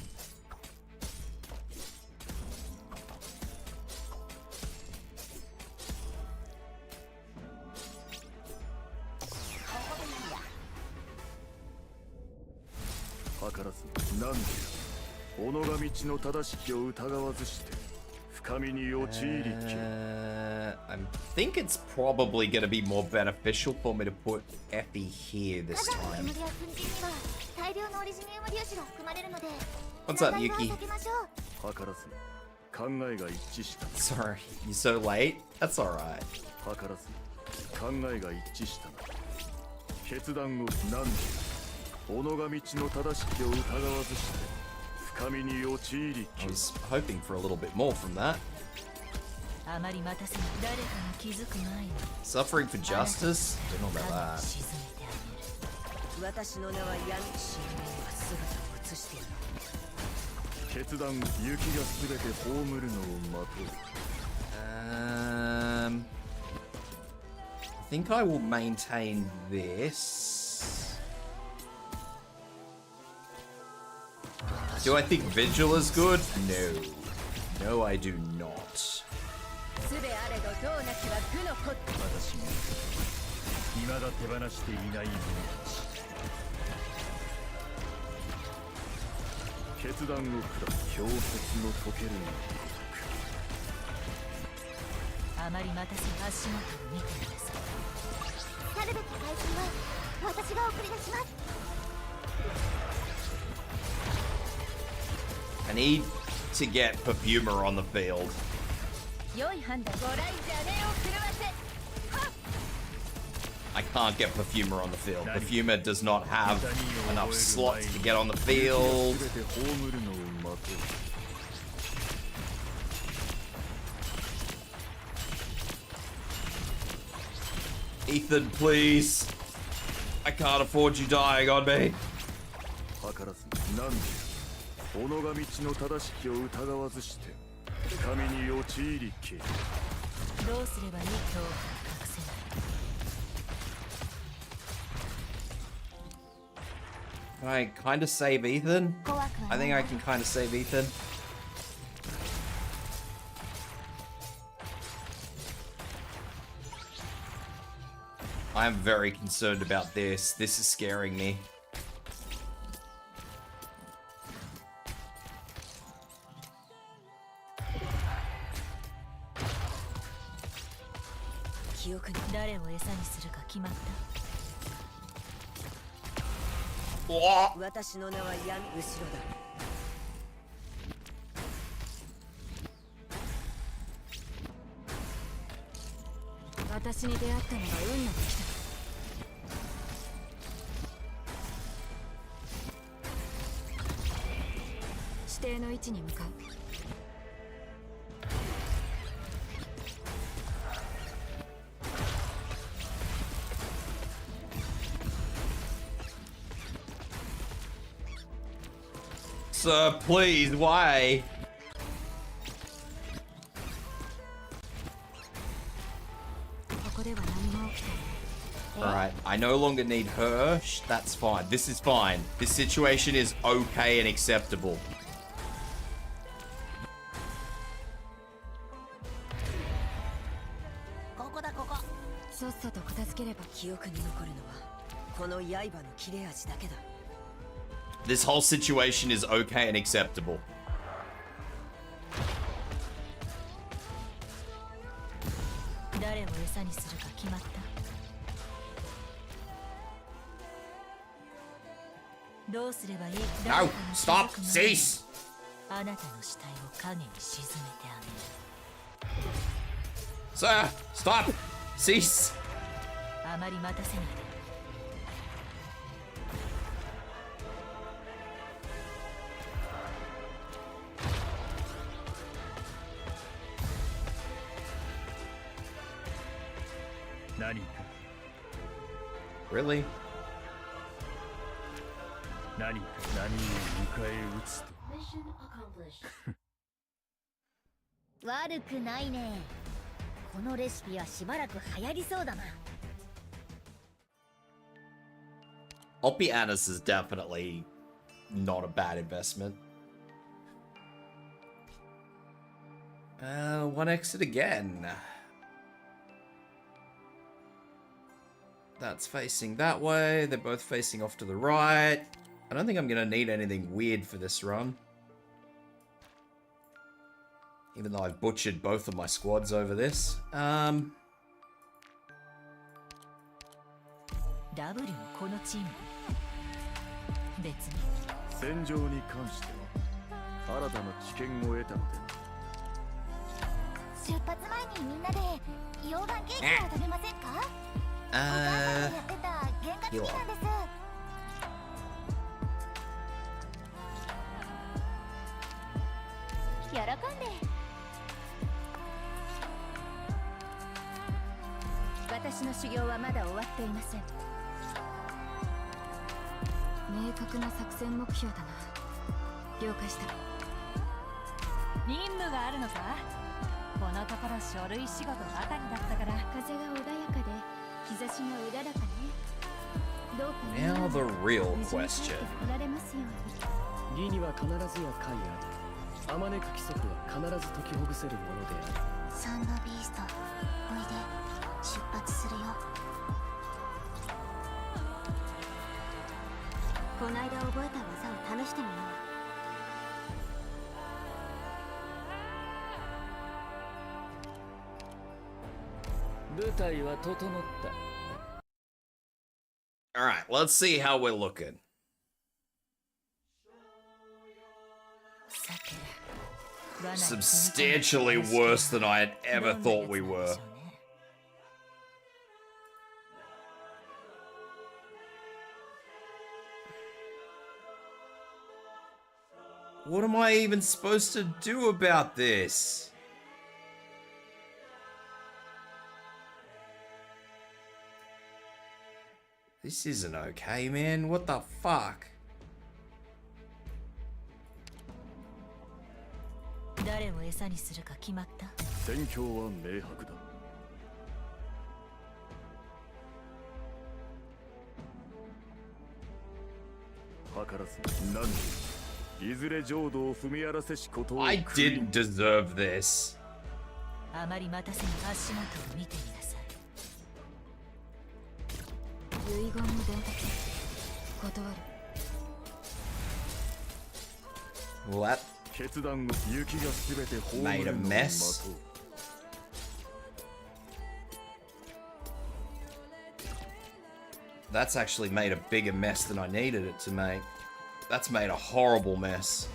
図らず何で己が道の正しきを疑わずして深みに陥りきる。I think it's probably going to be more beneficial for me to put Effie here this time. What's up, Yuki? 図らず考えが一致した。 Sorry, you so late? That's alright. 図らず考えが一致したな。決断を何で己が道の正しきを疑わずして深みに陥りき I る。 was hoping for a little bit more from that. あまり待たせない。誰かが気づく前に Suffering for justice? Don't know about 影を that. 沈めてあげる。私の名はヤン神明は姿を映している。決断雪がすべて葬るのを待とう。I think I will maintain this. Do I think Vigil is good? No. No, I do not. すべあれどどうなきは愚の骨。私が未だ手放していない者たち。決断を下す氷雪の溶けるあまり待たせ足元を見てください。去るべき大金は私が送り出します。 I need to get Perfumer on the field. 良い判断。ご来邪念を狂わせ。 I can't get Perfumer on the field. Perfumer does not have enough slots to get on the field. すべて葬るのを待とう。 Ethan, please. I can't afford you dying on me. 図らず何で己が道の正しきを疑わずして深みに陥りきる。どうすればいいか隠せない。 Can I kind of save Ethan? I think I can kind of save Ethan. I'm very concerned about this. This is scaring me. Kyokuni, 誰を餌にするか決まった。 What? 私の名はヤン後ろだ。 私に出会ったのが運の時だ。指定の位置に向かう。Sir, please, why? Alright, I no longer need her. That's fine. This is fine. This situation is okay and acceptable. さっさと片付ければ。記憶に残るのはこの刃の切れ味だけだ。 This whole situation is okay and acceptable. 誰を餌にするか決まった。どうすればいい？ No! Stop! Cease! あなたの死体を影に沈めてあげる。 Sir! Stop! Cease! あまり待たせないで。 何か Really? 何か何を迎え撃つと。悪くないね。このレシピはしばらく流行りそうだな。Oppianus is definitely not a bad investment. One exit again. That's facing that way. They're both facing off to the right. I don't think I'm gonna need anything weird for this run. Even though I've butchered both of my squads over this. W もこのチーム別に戦場に関しては新たな知見を得たので出発前にみんなで溶岩ケーキを食べませんか？お母さんがやってた験担ぎなんです。喜んで。私の修行はまだ終わっていません。明確な作戦目標だな。了解した。任務があるのか？このところ書類仕事ばかりだったから。風が穏やかで日差しがうららかね。どうか Now the real question. られますように。義には必ずや解ある。あまねく規則は必ず解きほぐせるものである。サンドビースト、おいで。出発するよ。この間覚えた技を試してみよう。舞台は整った。 Alright, let's see how we're looking. Substantially worse than I had ever thought we were. What am I even supposed to do about this? This isn't okay, man. What the fuck? 誰を餌にするか決まった？戦況は明白だ。図らず何時いずれ浄土を踏み荒らせしことを。 I didn't deserve this. あまり待たせに足元を見てみなさい。う。遺言の伝達。断る。Well, that 決断を雪がすべて葬 made る a のを待 mess. とう。 That's actually made a bigger mess than I needed it to make. That's made a horrible mess.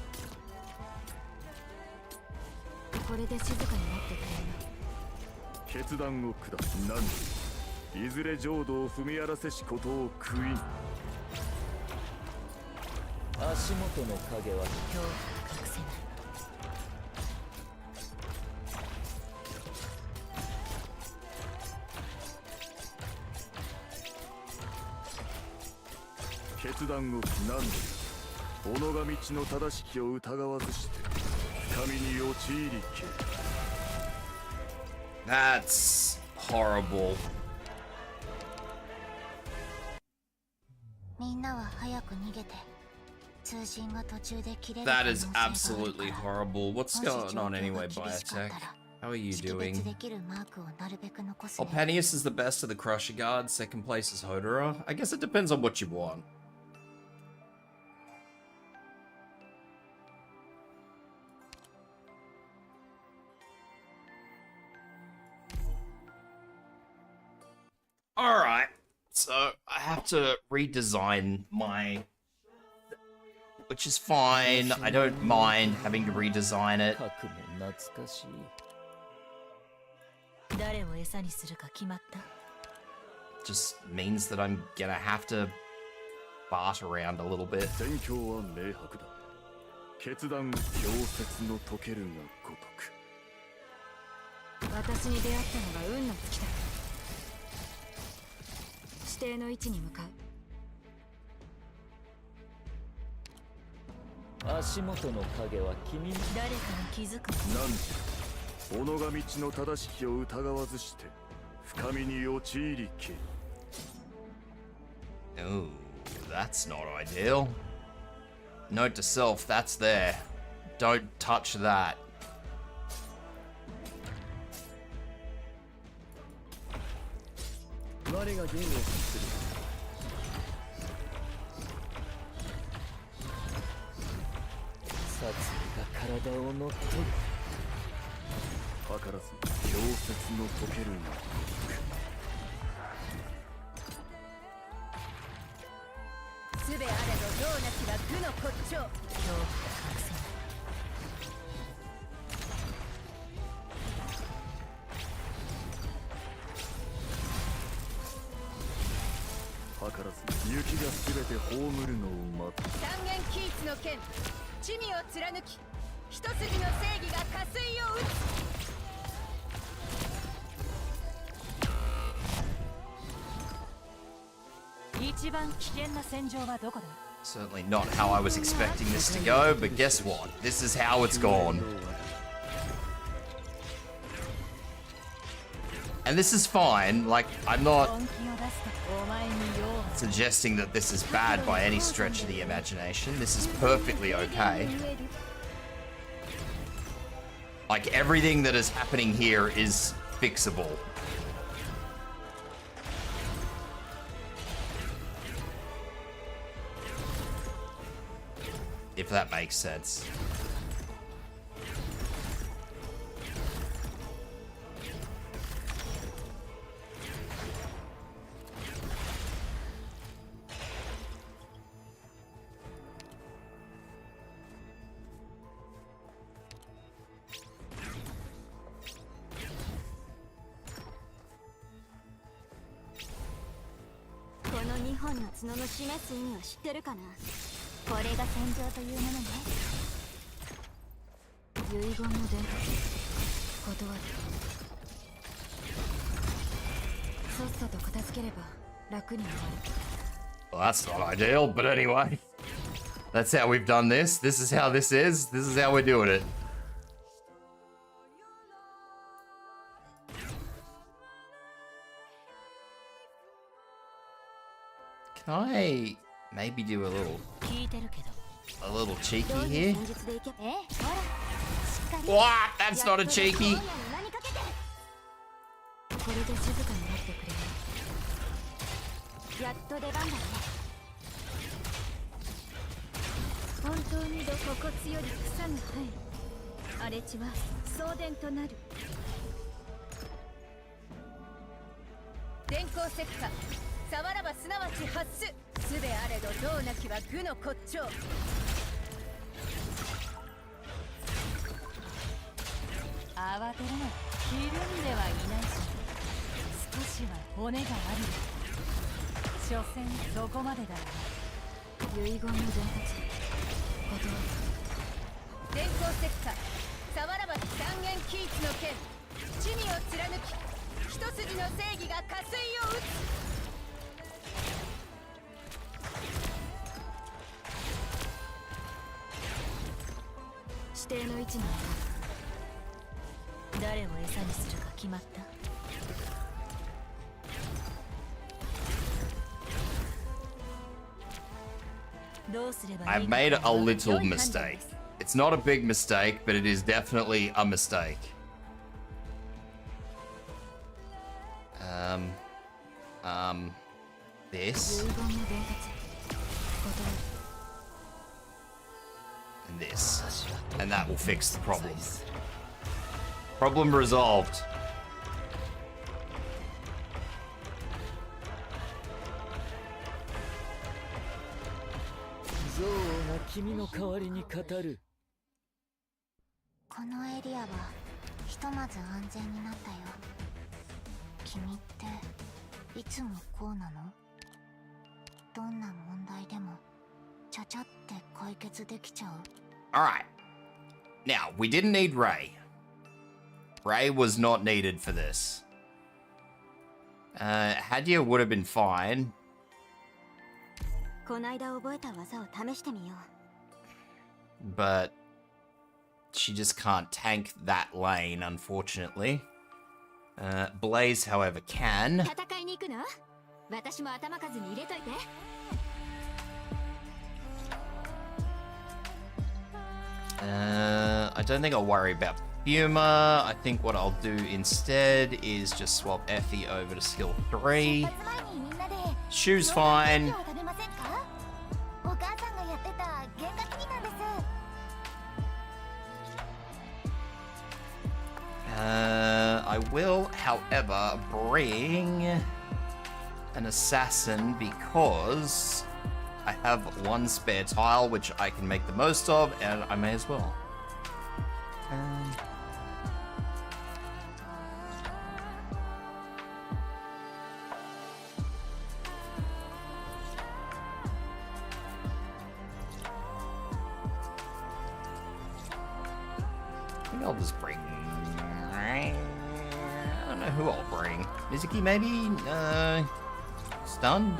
これで静かになってくれ決断を下す何時いずれ浄土を踏み荒らせしことを悔いん。足元の影は恐怖が隠せない。決断を何時己が道の正しきを疑わずして神に陥りけ。 That's horrible. みんなは早く逃げて。通信が途中で切れる。 That is absolutely horrible. What's going on anyway, Biotech? How are you doing? Opanius is the best of the Crusher Guard. Second place is Hodora. I guess it depends on what you want. Alright, so I have to redesign my... Which is fine, I don't mind having to redesign it. 核も懐かしい。誰を餌にするか決まった？ Just means that I'm gonna have to bart around a little bit. 戦況は明白だ。決断氷雪の解けるが如く。私に出会ったのが運の尽きだ。指定の位置に向かう。足元の影は君に誰かに気づく何己が道の正しきを疑わずして深みに陥りけ。 Ooh, that's not ideal. Note to self, that's there. Don't touch that. 我が弦を発する。殺意が体を乗っ取る。図らず氷雪の溶けるすべあれどどうなきは愚の骨頂。恐怖が隠せない図らず雪がすべて葬るのを待つ。三元キーツの剣地味を貫き一筋の正義が加水を打つ。一番危険な戦場はどこだ？ Certainly not how I was expecting this to go, but guess what? This is how it's gone. And this is fine, like, I'm not 本気を出すとお前に用は suggesting that this is bad by any stretch of the imagination. This is perfectly okay. Like, everything that is happening here is fixable. If that makes sense. Well, that's not ideal, but anyway. That's how we've done this. This is how this is. This is how we're doing it. Can I maybe do a little cheeky here? What? That's not a cheeky. これで静かになってくれる。やっと出番だね。本当にどこ骨より草が生え、荒れ地は送電となる。電光石火触らばすなわち発す。すべあれどどうなきは愚の骨頂。慌てるな。ひるんではいないし、少しは骨がある。所詮そこまでだ。遺言の伝達。電光石火触らば三元キーツの剣地味を貫き一筋の正義が加水を打つ。指定の位置に。誰を餌にするか決まった？ I've made a little mistake. It's not a big mistake, but it is definitely a mistake. This. And this. And that will fix the problem. Problem resolved. 憎悪が君の代わりに語る。このエリアはひとまず安全になったよ。君っていつもこうなの？どんな問題でもちゃちゃって解決できちゃう。 Alright. Now, we didn't need Ray. Ray was not needed for this. Hadia would have been fine. こないだ覚えた技を試してみよ but she just can't tank that lane, unfortunately. Blaze, however, can. 戦いに行くの？私も頭数に入れといて。I don't think I'll worry about Humor. I think what I'll do instead is just swap Effie over to skill 3. Shoe's fine. I will, however, bring an assassin because I have one spare tile which I can make the most of, and I may as well. I think I'll just bring... I don't know who I'll bring. Mizuki, maybe? Stun?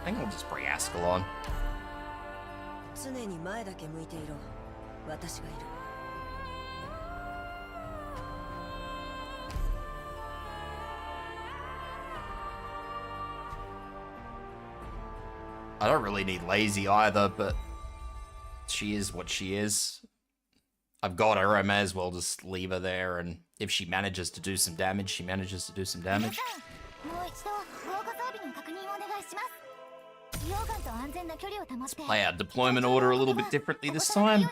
I think I'll just bring Ascalon. I don't really need Lazy either, but she is what she is. I've got her, I may as well just leave her there, and if she manages to do some damage, she manages to do some damage. Let's play our deployment order a little bit differently this time.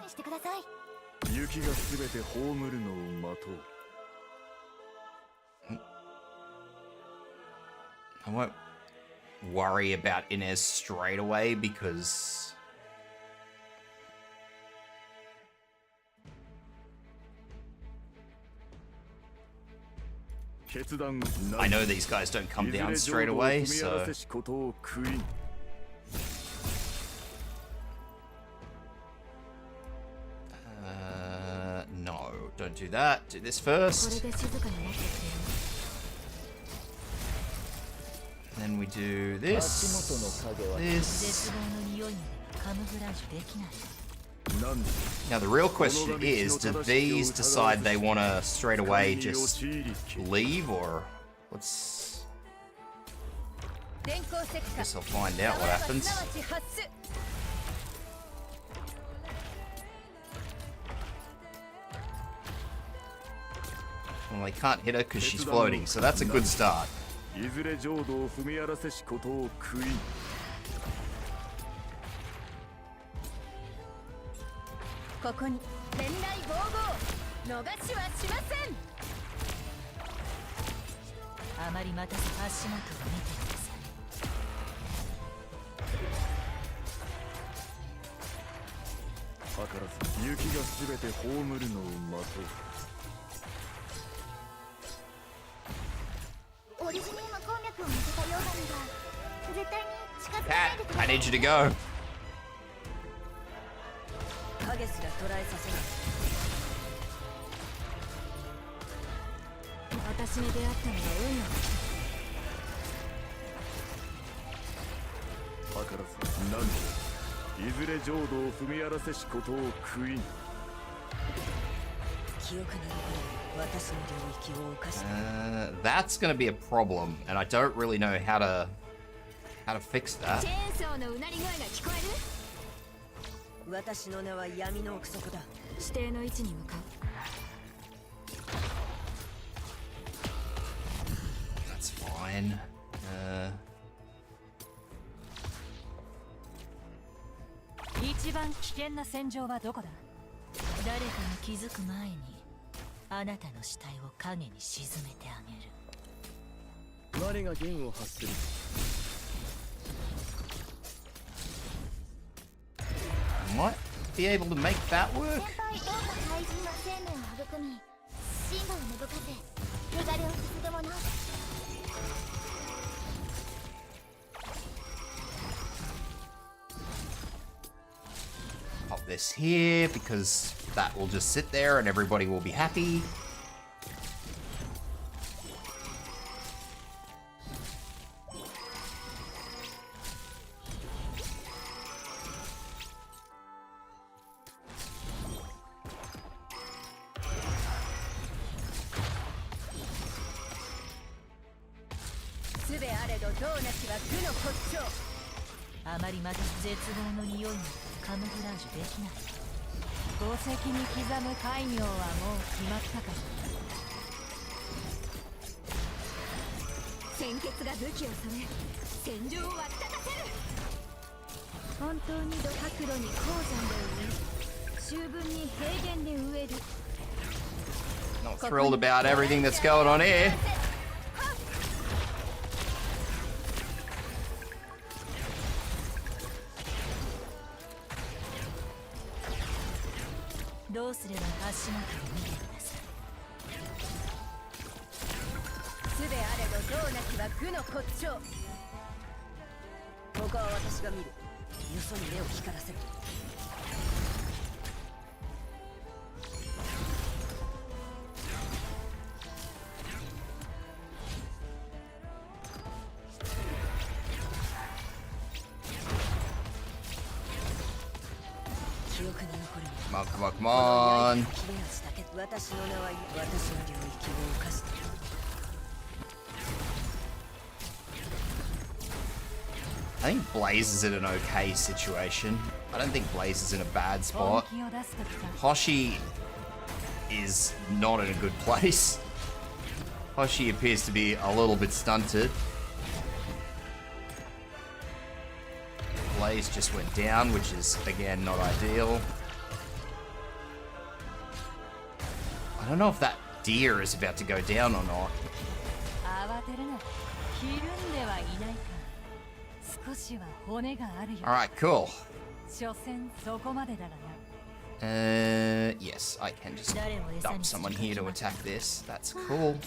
I won't worry about Inez straight away because I know these guys don't come down straight away, so no, don't do that. Do this first. Then we do this, this. Now the real question is, do these decide they want to straight away just leave, or let's... Guess I'll find out what happens. Well, I can't hit her because she's floating, so that's a good start. Cat, I need you to go. That's gonna be a problem, and I don't really know how to fix that. That's fine. Might be able to make that work. Pop this here because that will just sit there and everybody will be happy. 術あれどどうなきは愚の骨頂。あまりまた絶望の匂いにカムフラージュできない。宝石に刻む戒名はもう決まったか。鮮血が武器を染め戦場を沸き立たせる。本当にド白露に鉱山で植え、秋分に平原で植える。 Not thrilled about everything that's going on here. どうすれば足元を見てください。術あれどどうなきは愚の骨頂。ここは私が見る。よそに目を光らせる。記憶に残る。 Come on, come on, come on. 私の名は私の領域を犯した。 I think Blaze is in an okay situation. I don't think Blaze is in a bad spot. Hoshi is not in a good place. Hoshi appears to be a little bit stunted. Blaze just went down, which is, again, not ideal. I don't know if that deer is about to go down or not. Alright, cool. Yes, I can just dump someone here to attack this. That's cool.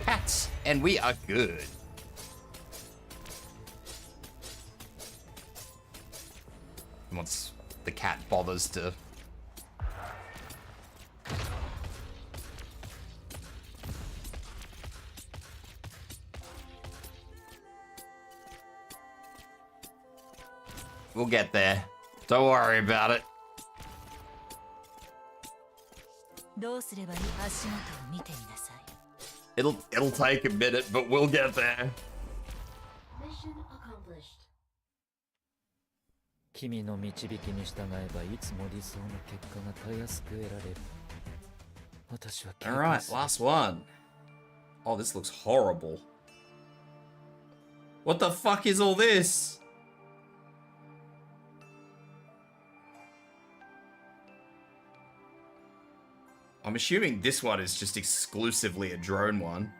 Cats, and we are good. Once the cat bothers to... We'll get there. Don't worry about it. It'll take a minute, but we'll get there. Mission accomplished. 君の導きに従えばいつも理想の結果がたやすく得られる。私は Alright, last one. Oh, this looks horrible. What the fuck is all this? I'm assuming this one is just exclusively a drone one.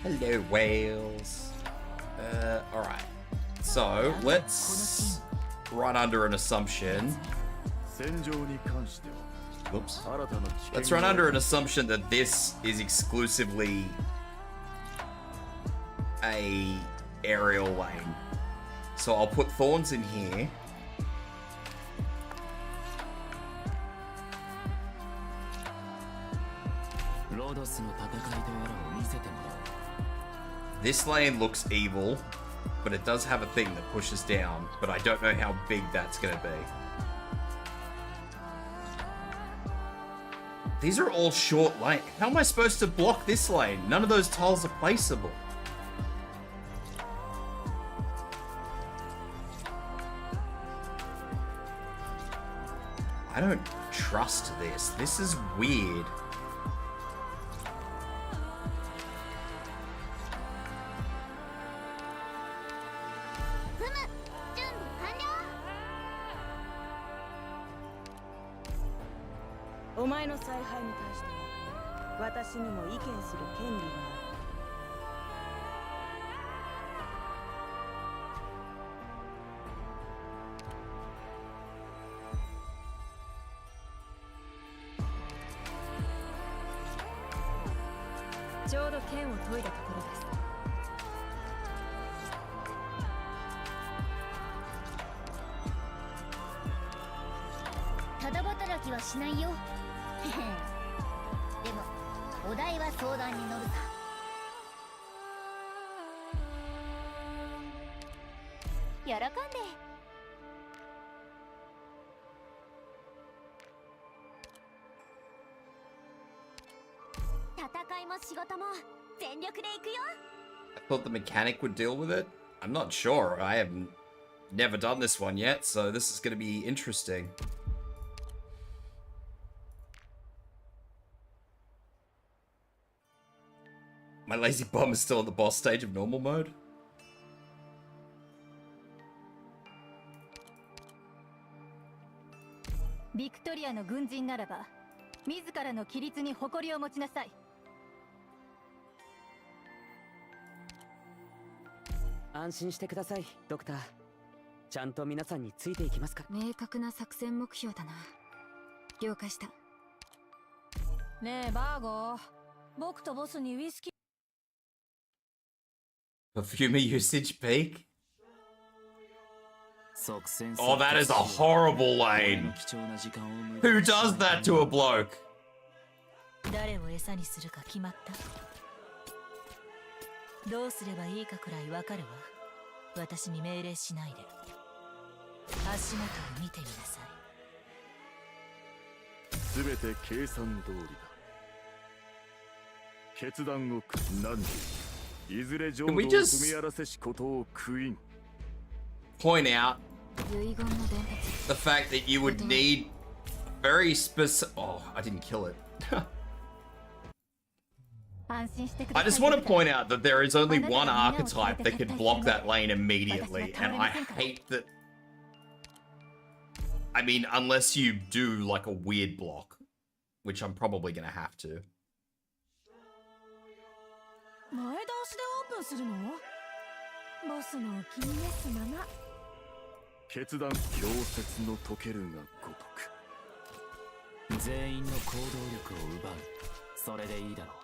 Hello, whales. Alright. So, let's run under an assumption. Whoops. Let's run under an assumption that this is exclusively a aerial lane. So I'll put thorns in here. This lane looks evil, but it does have a thing that pushes down, but I don't know how big that's gonna be. These are all short lane. How am I supposed to block this lane? None of those tiles are placeable. I don't trust this. This is weird. 気はしないよ。へへでもお題は相談に乗るさ。喜んで。戦いも仕事も全力で行くよ。I thought the mechanic would deal with it. I'm not sure. I have never done this one yet, so this is going to be interesting. My lazy bomb is still in the boss stage of normal mode. ビクトリアの軍人ならば自らの規律に誇りを持ちなさい。安心してください、ドクター。ちゃんと皆さんについていきますから。明確な作戦目標だな。了解した。ねえバーゴー、僕とボスにウイスキー。Perfumer usage peak? Oh, that is a horrible lane. Who does that to a bloke? 誰を餌にするか決まった？どうすればいいかくらいわかるわ。私に命令しないで。足元を見てみなさい。すべて計算通りだ。決断を何時いずれ浄土を踏み荒らせしことを封印。Point out the fact that you would need very specific. Oh, I didn't kill it. I just want to point out that there is only one archetype that can block that lane immediately, and I hate that. I mean, unless you do like a weird block, which I'm probably gonna have to. 前倒しでオープンするの？ボスのお気に召すまま。決断氷雪の解けるが如く。全員の行動力を奪う。それでいいだろう。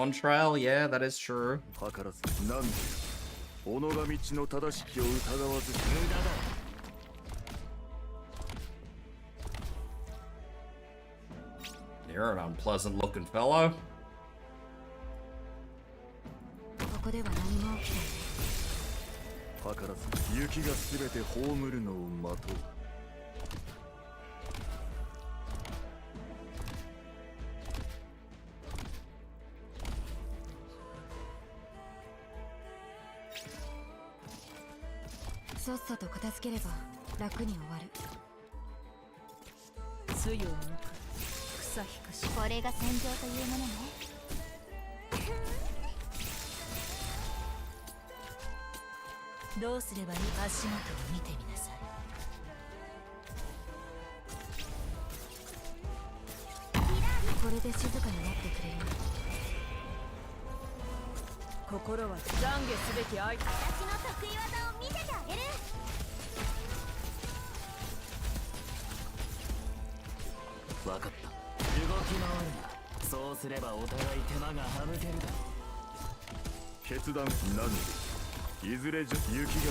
On trail, yeah, that is true. 図らず何で己が道の正しきを疑わず無駄だ。You're an unpleasant looking fellow. ここでは何も起きない。図らず雪がすべて葬るのを待とう。さっさと片付ければ楽に終わる。強い草引くし。これが戦場というものね。どうすればいい？足元を見てみなさい。これで静かになってくれる。心は懺悔すべき相手。私の得意技を見せてあげる。分かった。動き回るな。そうすればお互い手間が省けるだろう。決断何でいずれ雪が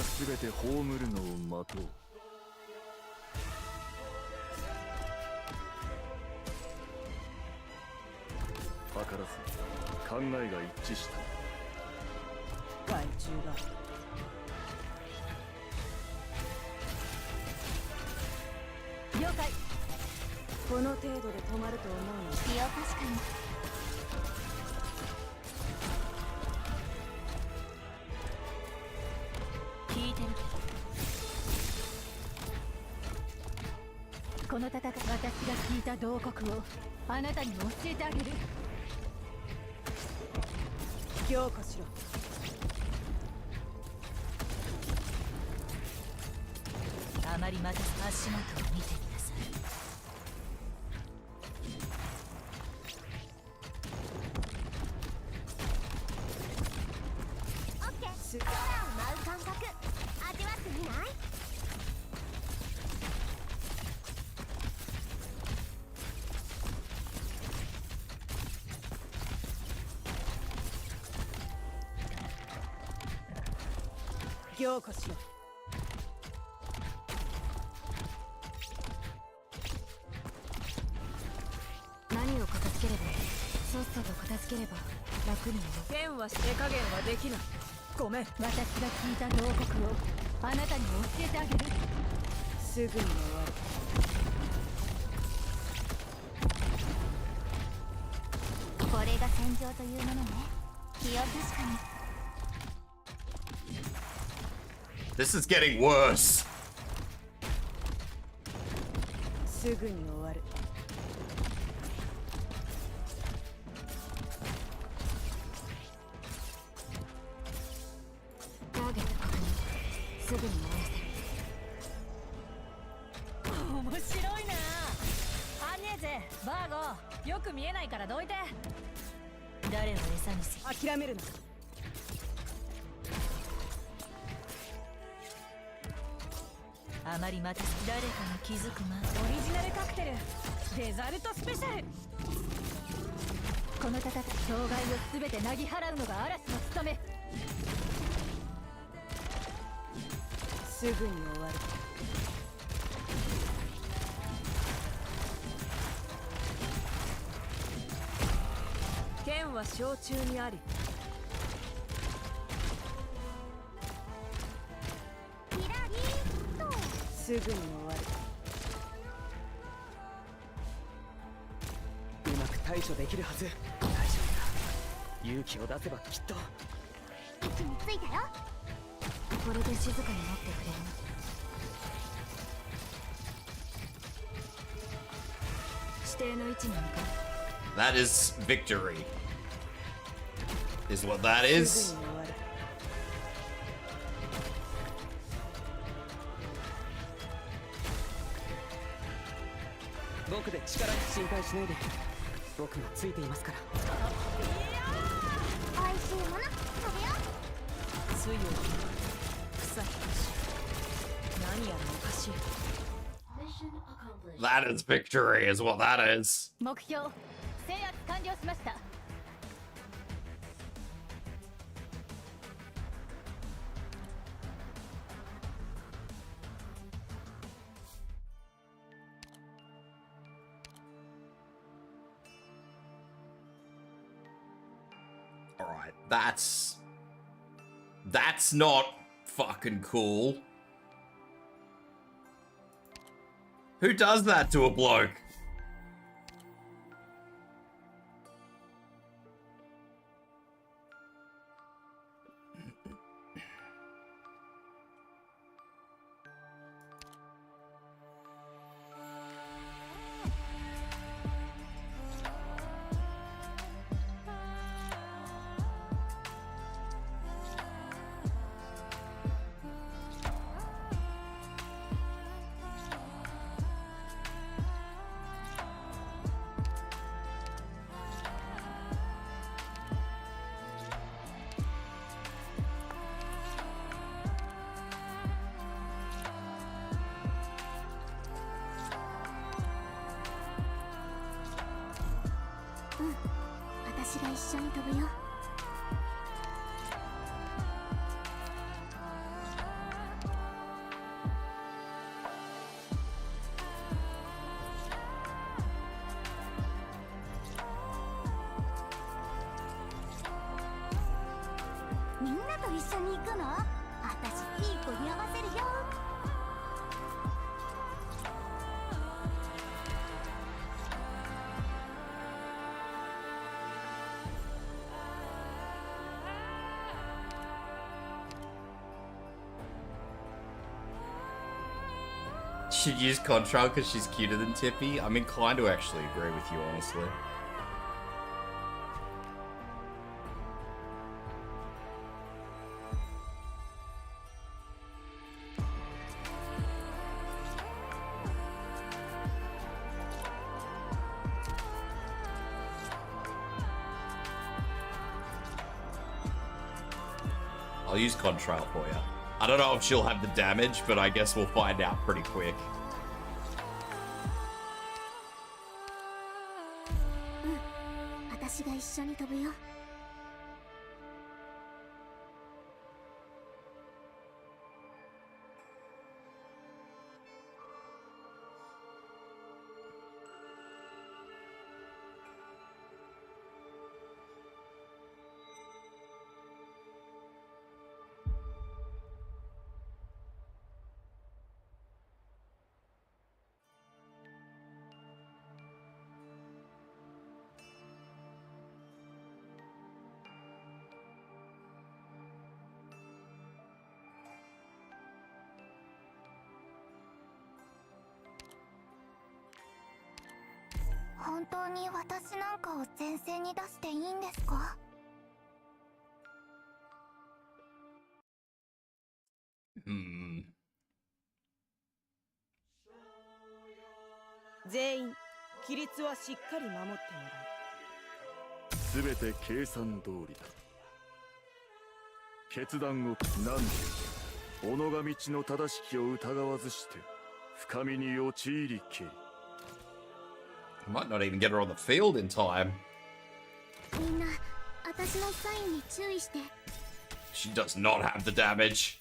すべて葬るのを待とう。図らず考えが一致した。害虫が。了解。この程度で止まると思うの。いや確かに。聞いてるけど。この戦い、私が聞いた慟哭をあなたに教えてあげる。強固しろ。あまり待たず足元を見てみなさい。オッケー。空を舞う感覚味わってみない？凝固しろ。何を片付ければ、さっさと片付ければ楽になる。剣は手加減はできない。ごめん。私が聞いた報告をあなたに教えてあげる。すぐに終わる。これが戦場というものね。気を確かに。 This is getting worse. すぐに終わる。ターゲット確認。すぐに終わらせる。面白いな。アンネーゼ、バーゴ、よく見えないからどいて。誰を餌にする。諦めるな。あまり待たせ誰かが気づく前。オリジナルカクテルデザルトスペシャル。この戦い、障害をすべてなぎ払うのが嵐の務め。すぐに終わる。剣は小中にあり。すぐに終わる。うまく対処できるはず。大丈夫だ。勇気を出せばきっと。位置についたよ。これで静かになってくれるの。指定の位置に向かう。 That is victory. Is what that is. 僕で力に心配しないで。僕がついていますから。美味しいもの食べよう。水曜草ひとし。何やらおかしい。 Mission accomplished. That is victory, is what that is. 目標制圧完了しました。Alright, that's not fucking cool. Who does that to a bloke? Should use Contral because she's cuter than Tippy. I'm inclined to actually agree with you, honestly. I'll use Contrail for you. I don't know if she'll have the damage, but I guess we'll find out pretty quick. 私が一緒に飛ぶよ。本当に私なんかを前線に出していいんですか？全員規律はしっかり守ってもらう。すべて計算通りだ。決断を何時己が道の正しきを疑わずして深みに陥りけり。 I might not even get her on the field in time. みんな私のサインに注意して。 She does not have the damage.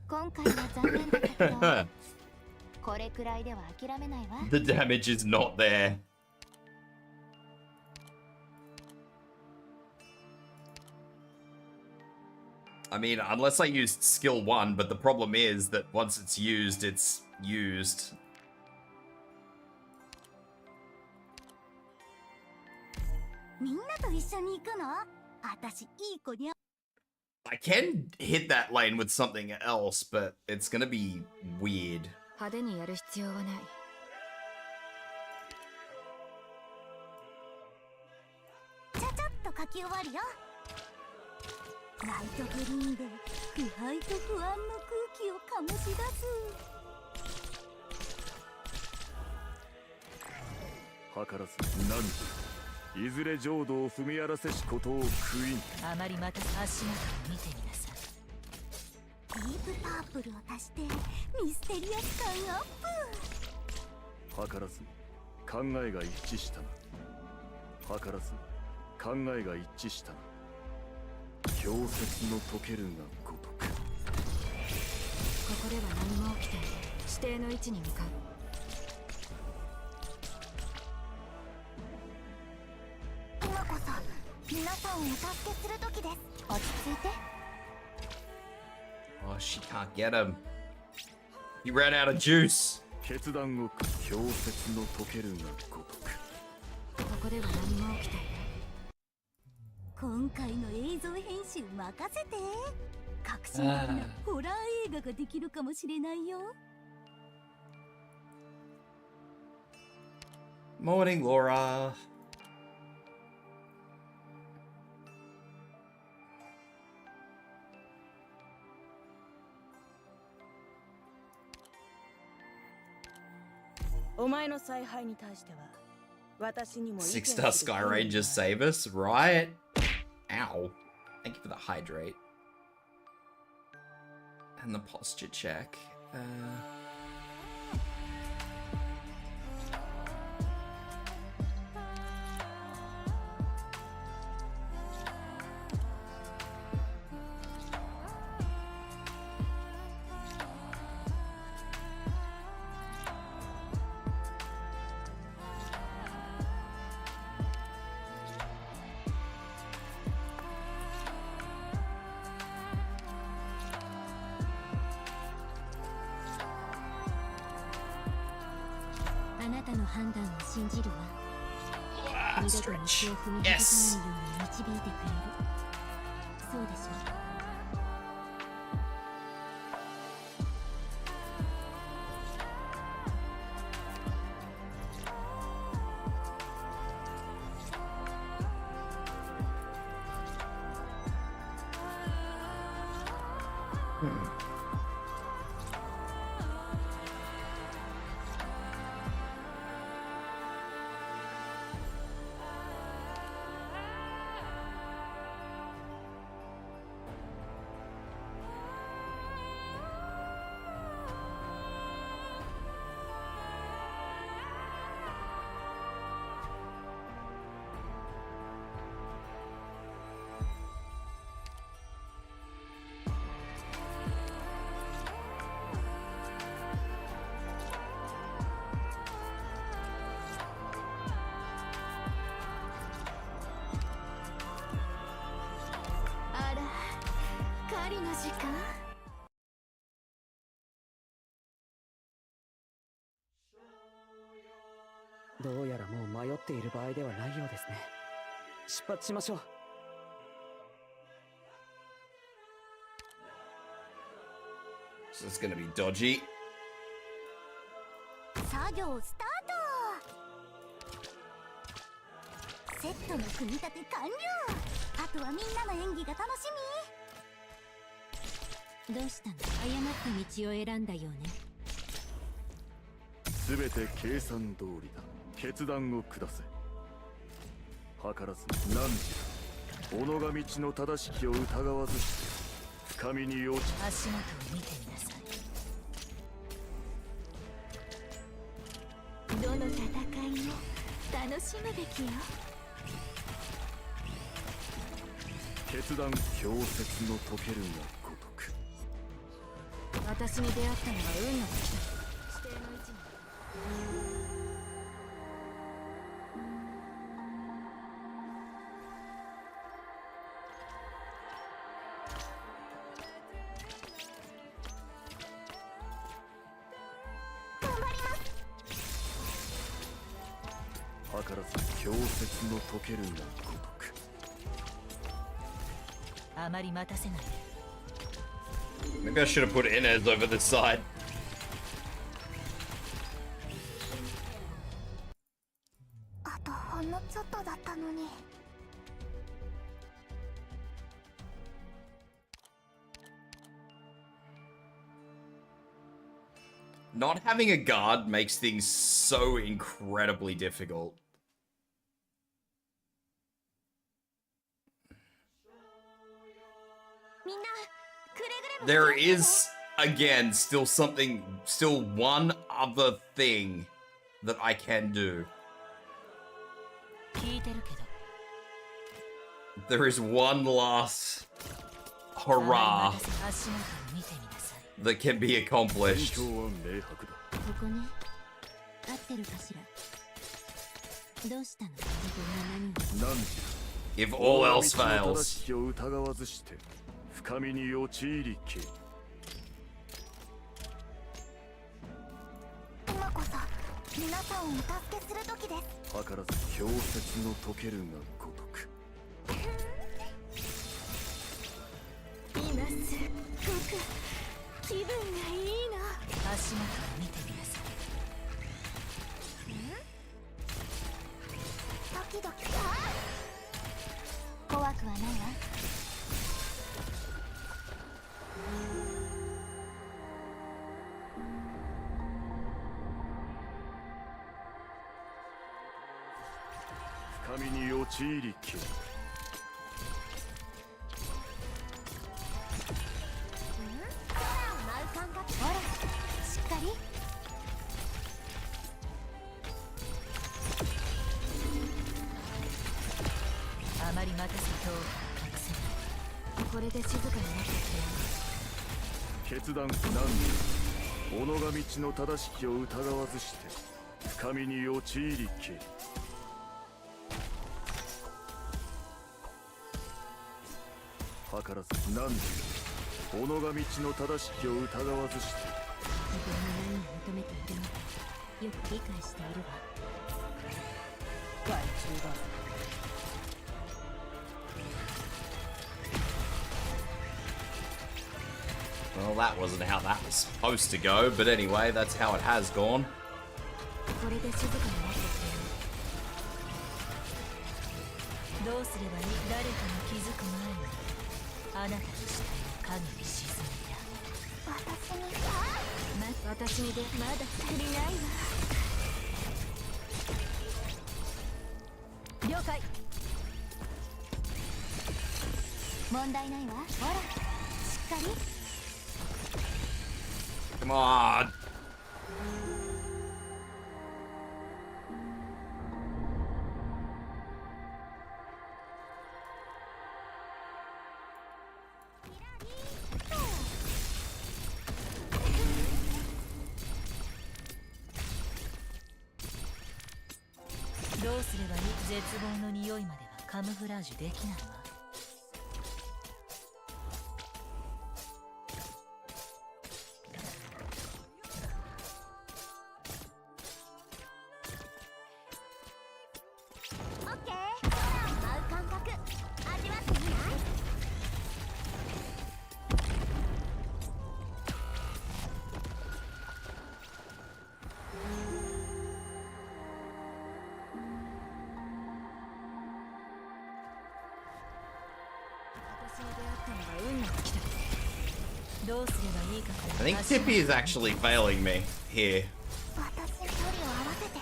今回は残念だったけどこれくらいでは諦めないわ。 The damage is not there. I mean, unless I used skill 1, but the problem is that once it's used, it's used. みんなと一緒に行くの？私いい子にゃ。 I can hit that lane with something else, but it's gonna be weird. 派手にやる必要はない。ちゃちゃっと書き終わるよ。ライトグリーンで腐敗と不安の空気を醸し出す。図らず何時いずれ浄土を踏み荒らせしことを悔いん。あまりまた足元を見てみなさい。ディープパープルを足してミステリアス感アップ。図らず考えが一致したな。図らず考えが一致したな。氷雪の溶けるがごとく。ここでは何も起きていない。指定の位置に向かう。今こそ皆さんをお助けする時です。落ち着いて。 Oh, she can't get him. He ran out of juice. 決断を氷雪の溶けるがごとく。ここでは何も起きていない。今回の映像編集任せて。革新的なホラー映画ができるかもしれないよ。 Morning, Laura. Six-star Sky Rangers save us, right? Ow. Thank you for the hydrate. And the posture check. Yes. Huh? どうやらもう迷っている場合ではないようですね。出発しましょう。So it's gonna be dodgy. 作業スタート。セットの組み立て完了。あとはみんなの演技が楽しみ。どうしたの？誤った道を選んだようね。全て計算通りだ。決断を下せ。図らず何時だ。己が道の正しきを疑わずして深みに落ち。足元を見てみなさい。どの戦いも楽しむべきよ。決断氷雪の解けるが如く。私に出会ったのは運の時だ。指定の位置に。図らず氷雪の解けるが如く。あまり待たせないで。 Maybe I should have put Inez over this side. Not having a guard makes things so incredibly difficult. There is, again, still one other thing that I can do. There is one last hurrah that can be accomplished. If all else fails. 深みに陥りけ。今こそ皆さんをお助けする時です。図らず氷雪の解けるが如く。今すっごく気分がいいな。足元を見てみなさい。ドキドキ。怖くはないわ。深みに陥りけ。ほら、しっかり。あまり待たせと隠せない。これで静かになって決断何時。己が道の正しきを疑わずして深みに陥りけ。図らず何時。己が道の正しきを疑わずして。自分が何を求めているのかよく理解しているわ。害虫だ。Well, that wasn't how that was supposed to go, but anyway, that's how it has gone. これで静かになってくれ。どうすればいい？誰かが気づく前にあなたの死体を影に沈めた。私にでまだ足りないわ。了解。問題ないわ。ほら、しっかり。Come on.どうすればいい？絶望の匂いまではカムフラージュできないわ。オッケー。舞う感覚味わってみない？ I think Tippy is actually failing me here. 私距離を合わせて。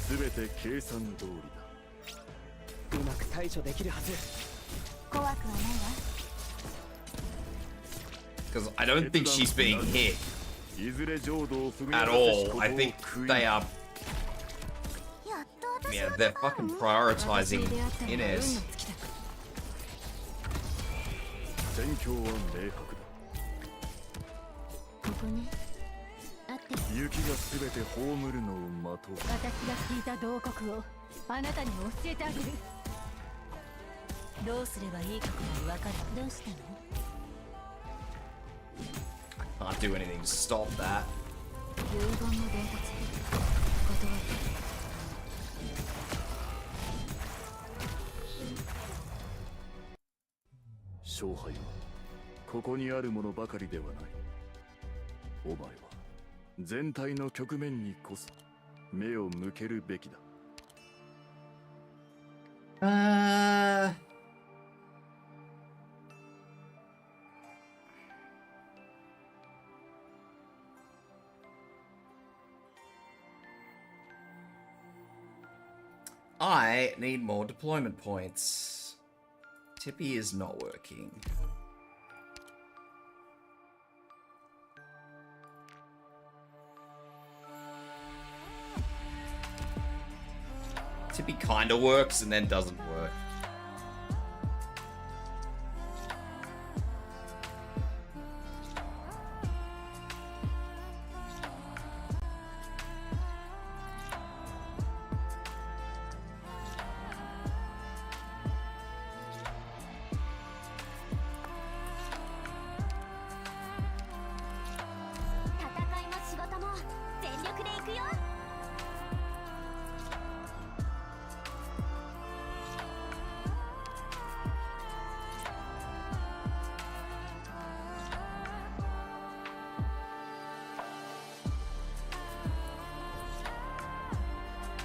すべて計算通りだ。うまく対処できるはず。怖くはないわ。Because I don't think she's being hit いずれ浄土を踏み at 荒らせし all. ことを I think 悔い they are, やっと私 yeah, の they're 出番 fucking prioritizing Inez. 戦況は明白だ。ここね。あって雪がすべて葬るのを待とう。私が聞いた慟哭をあなたに教えてあげる。どうすればいいかくらい分かる。どうしたの？ Can't do anything to stop that. 遺言の伝達。断る。勝敗はここにあるものばかりではない。お前は全体の局面にこそ目を向けるべきだ。I need more deployment points. Tippy is not working. Tippy kinda works and then doesn't work.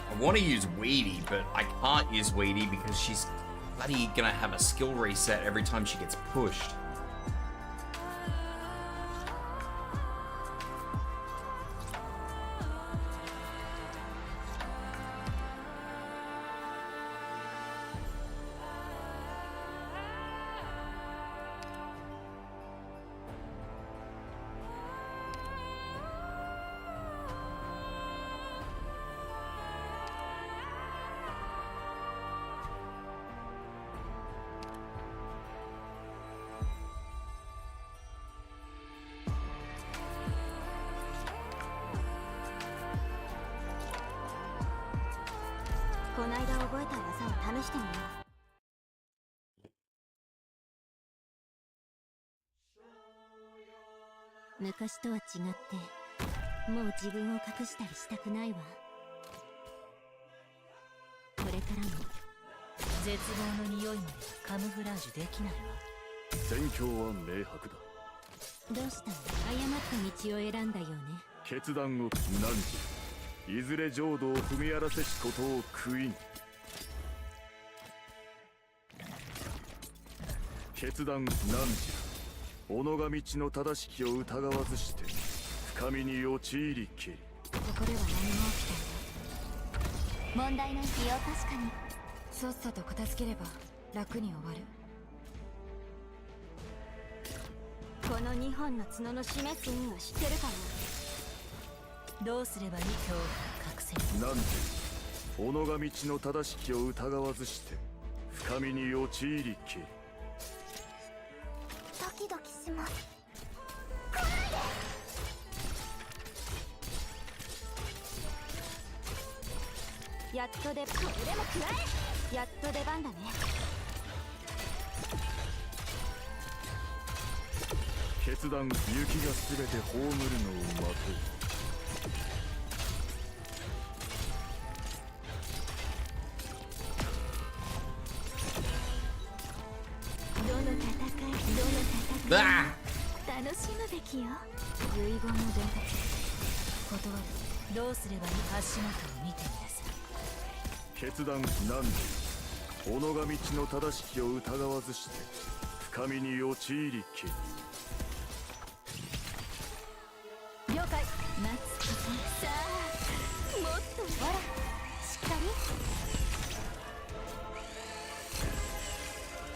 I want to use Weedy, but I can't use Weedy because she's bloody gonna have a skill reset every time she gets pushed.「昔とは違ってもう自分を隠したりしたくないわ。これからも絶望の匂いまでカムフラージュできないわ。戦況は明白だ。どうしたの？誤った道を選んだようね。決断を何時いずれ浄土を踏み荒らせしことを悔いん。決断何時己が道の正しきを疑わずして深みに陥りけり。ここでは何も起きたんだ。問題なんてよ。確かにさっさと片付ければ楽に終わる。この2本の角の示す意味は知ってるかな？どうすればいい恐怖を隠せる。なんで己が道の正しきを疑わずして深みに陥りけり。ドキドキします。やっとこれも食らえ。やっと出番だね。決断雪がすべて葬るのを待とう。どの戦い楽しむべきよ。遺言の伝達断る。どうすればいい。足元を見てみなさい。決断何己が道の正しきを疑わずして深みに陥りきる。了解。待つことさあ、もっとほら、しっかり。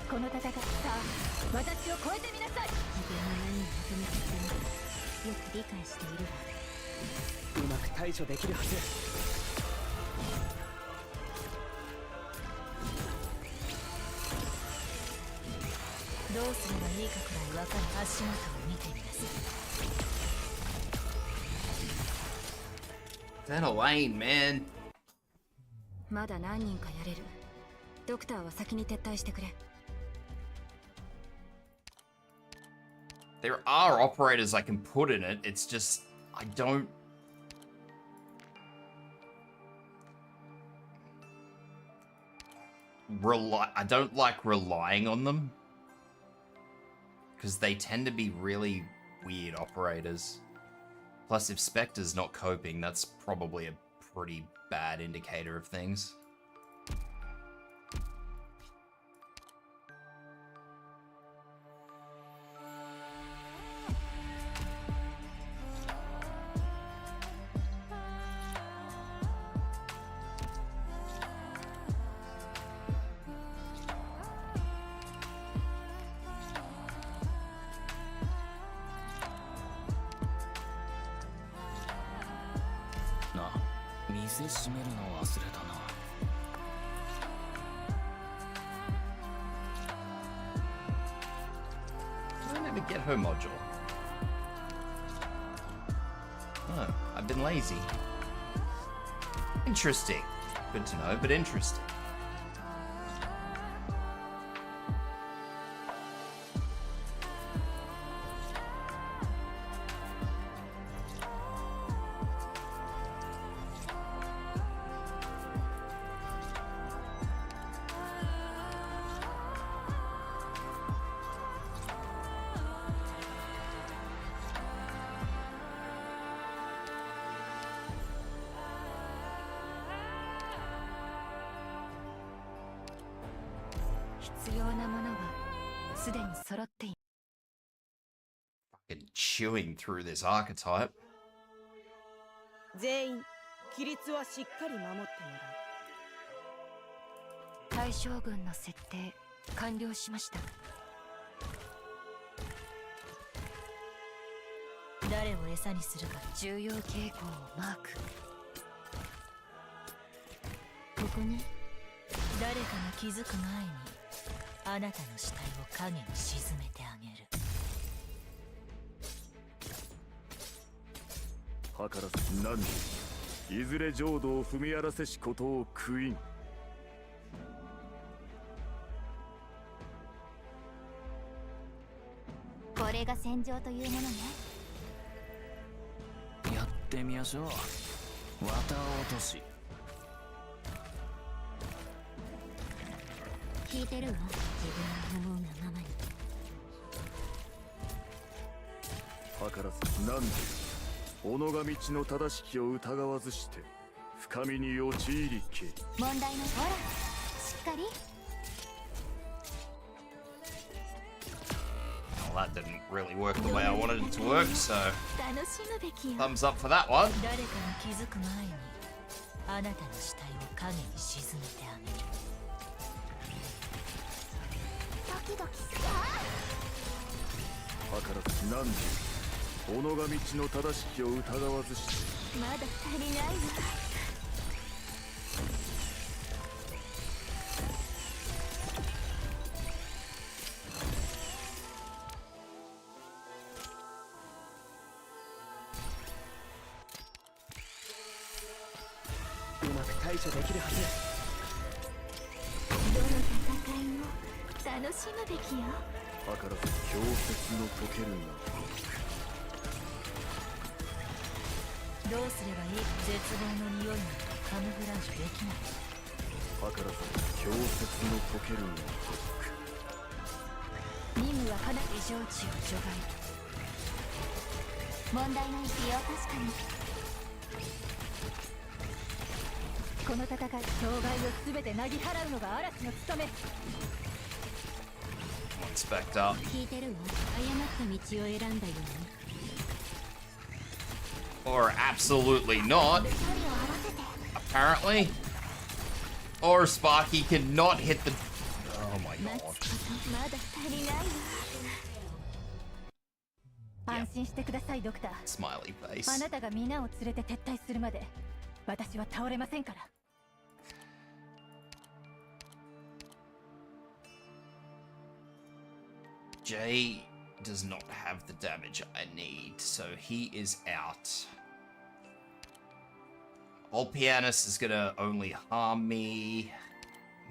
この戦いさあ、私を超えてみなさい。自分の何を求めているのかよく理解しているわ。うまく対処できるはず。どうすればいいかくらい分かる足元を見てみなさい。 That Elaine, man. まだ何人かやれる。ドクターは先に撤退してくれ。 There are operators I can put in it. It's just I don't. I don't like relying on them because they tend to be really weird operators. Plus, if Spectre's not coping, that's probably a pretty bad indicator of things. Get her module. Oh, I've been lazy. Interesting. Good to know, but interesting. Fucking chewing through this archetype. 全員規律はしっかり守ってもらう。対象軍の設定完了しました。誰を餌にするか重要傾向をマーク。ここに誰かが気づく前にあなたの死体を影に沈めてあげる。はからず何人いずれ浄土を踏み荒らせしことを悔いん。これが戦場というものね。やってみましょう。綿落とし。聞いてるわ、自分の思うがままに。はからず何人己が道の正しきを疑わずして深みに陥りけ。問題のほら、しっかり。 Well, that didn't really work the way I wanted it to work, so 楽しむべきよ。 thumbs up for that one. 誰かが気づく前にあなたの死体を影に沈めてあげる。ドキドキさあ。はからず何人己が道の正しきを疑わずしてまだ足りないわ。うまく対処できるはず。どの戦いも楽しむべきよ。はからず氷雪の溶けるが。どうすればいい？絶望の匂いなんかカムフラージュできない。はからず氷雪の溶けるが。任務はかなり異常値を除外。問題ないしよ、確かに。ここの戦い障害を全てなぎ払うのが嵐の務め。 One's backed up. 聞いてるわ。誤った道を選んだよね。 Or absolutely not. Apparently. Or Sparky cannot hit the... Oh my god. まだ足りないわ。安心してくださいドクター。 Smiley あ face. なたが皆を連れて撤退するまで私は倒れませんから。 Jay does not have the damage I need, so he is out. Old Pianist is gonna only harm me.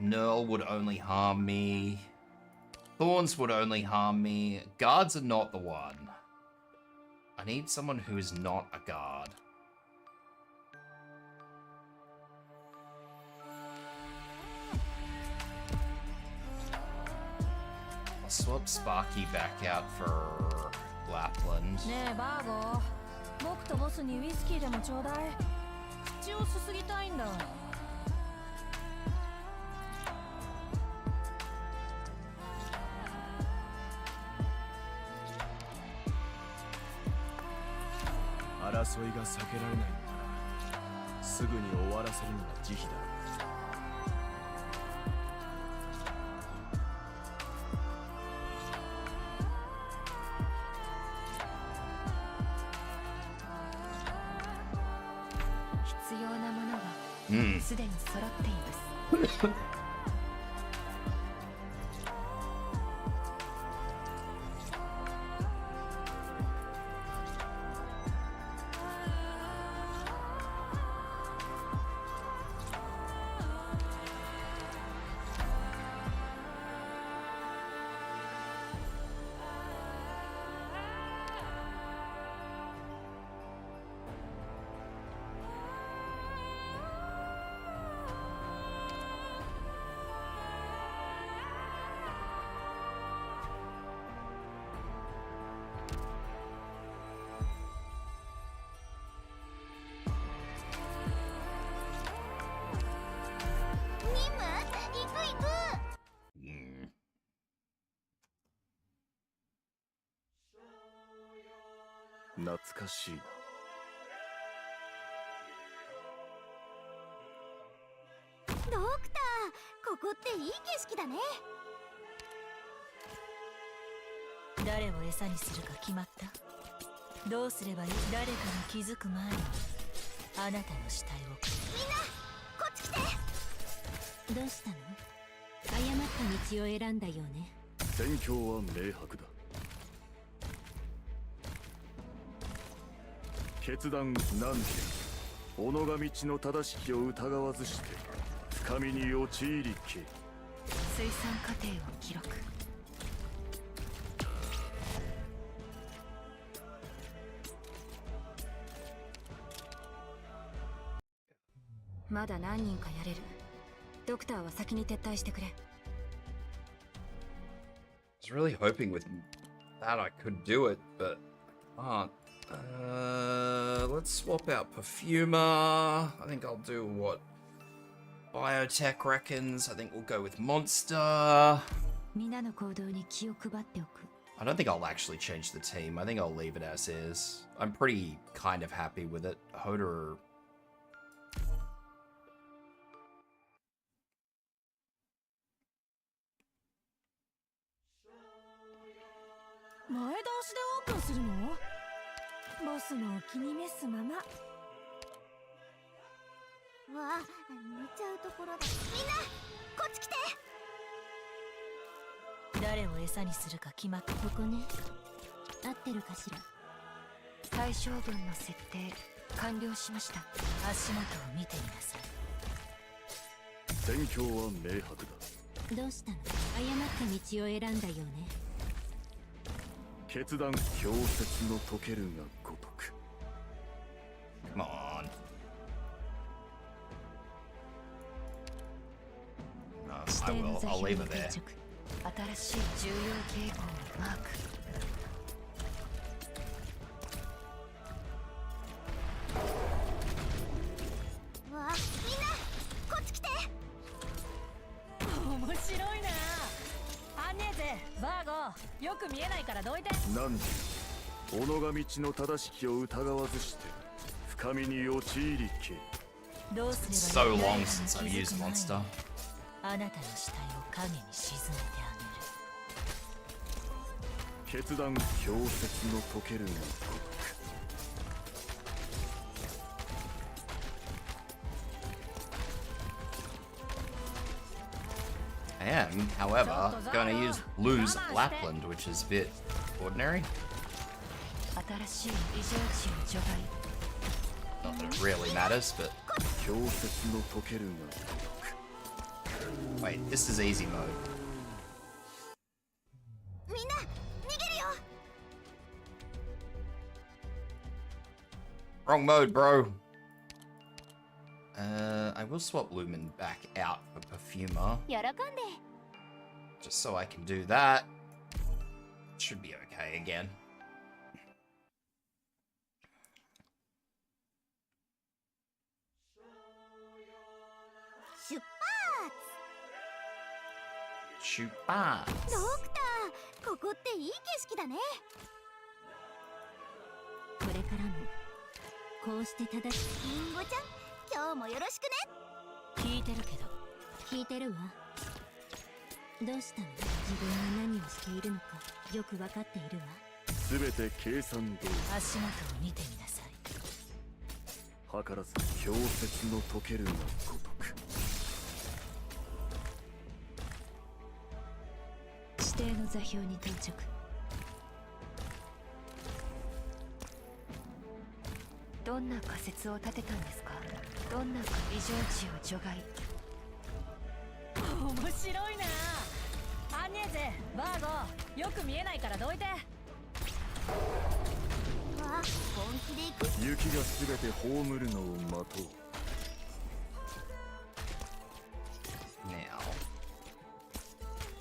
Nerl would only harm me. Thorns would only harm me. Guards are not the one. I need someone who is not a guard. I'll swap Sparky back out for Lapland. ねえバーゴー、僕とボスにウイスキーでもちょうだい。口をすすぎたいんだ。争いが避けられないのならすぐに終わらせるのが慈悲だ。必要なものはすでに揃っています。懐かしいな。ドクター、ここっていい景色だね。誰を餌にするか決まった？どうすればいい？誰かに気づく前にあなたの死体を。みんなこっち来て。どうしたの？誤った道を選んだよね。戦況は明白だ。決断なんて己が道の正しきを疑わずして深みに陥りけ。水産過程を記録。まだ何人かやれる。ドクターは先に撤退してくれ。 I was really hoping with that I could do it, but I can't. Let's swap out Perfumer. I think I'll do what Biotech reckons. I think we'll go with Monster. 皆の行動に気を配っておく。 I don't think I'll actually change the team. I think I'll leave it as is. I'm pretty kind of happy with it. Hodor. 前倒しでオープンするの？ボスのお気に召すまま。わあ、寝ちゃうところだ。みんなこっち来て。誰を餌にするか決まった？ここね。合ってるかしら。対象群の設定完了しました。足元を見てみなさい。戦況は明白だ。どうしたの？誤った道を選んだよね。決断氷雪の溶けるがごとく。 Come on. No, I will. I'll leave it there. 新しい重要傾向のマーク。わあ、みんなく見えないからどいて。何時己が道の正しきを疑わずして深みに陥りけ。どうす It's れば so long since I've used monster. あなたの死体を影に沈めてあ決断強説の解けるが I am, however, going to lose Lapland, which is a bit ordinary. 新しい異常値を除外。 Not that it really matters, but 強説の解けるが wait, this is easy mode. みんな逃げるよ。 Wrong mode, bro. I will swap Lumen back out for Perfumer, 喜んで。 just so I can do that. Should be okay again. 出発。 Shoot ドクター、ここっていい景色だね。これからもこうして正しいリンゴちゃん、今日もよろしくね。聞いてるけど。聞いてるわ。どうしたの？自分が何をしているのかよくわかっているわ。すべて計算通り。足元を見てみなさい。図らず強説の解けるが如く。指定の座標に到着。どんな仮説を立てたんですか？どんな異常値を除外。面白いな。アンネーゼ、バーゴ、よく見えないからどいて。わ、本気で行く。雪がすべて葬るのを待とう。 Now.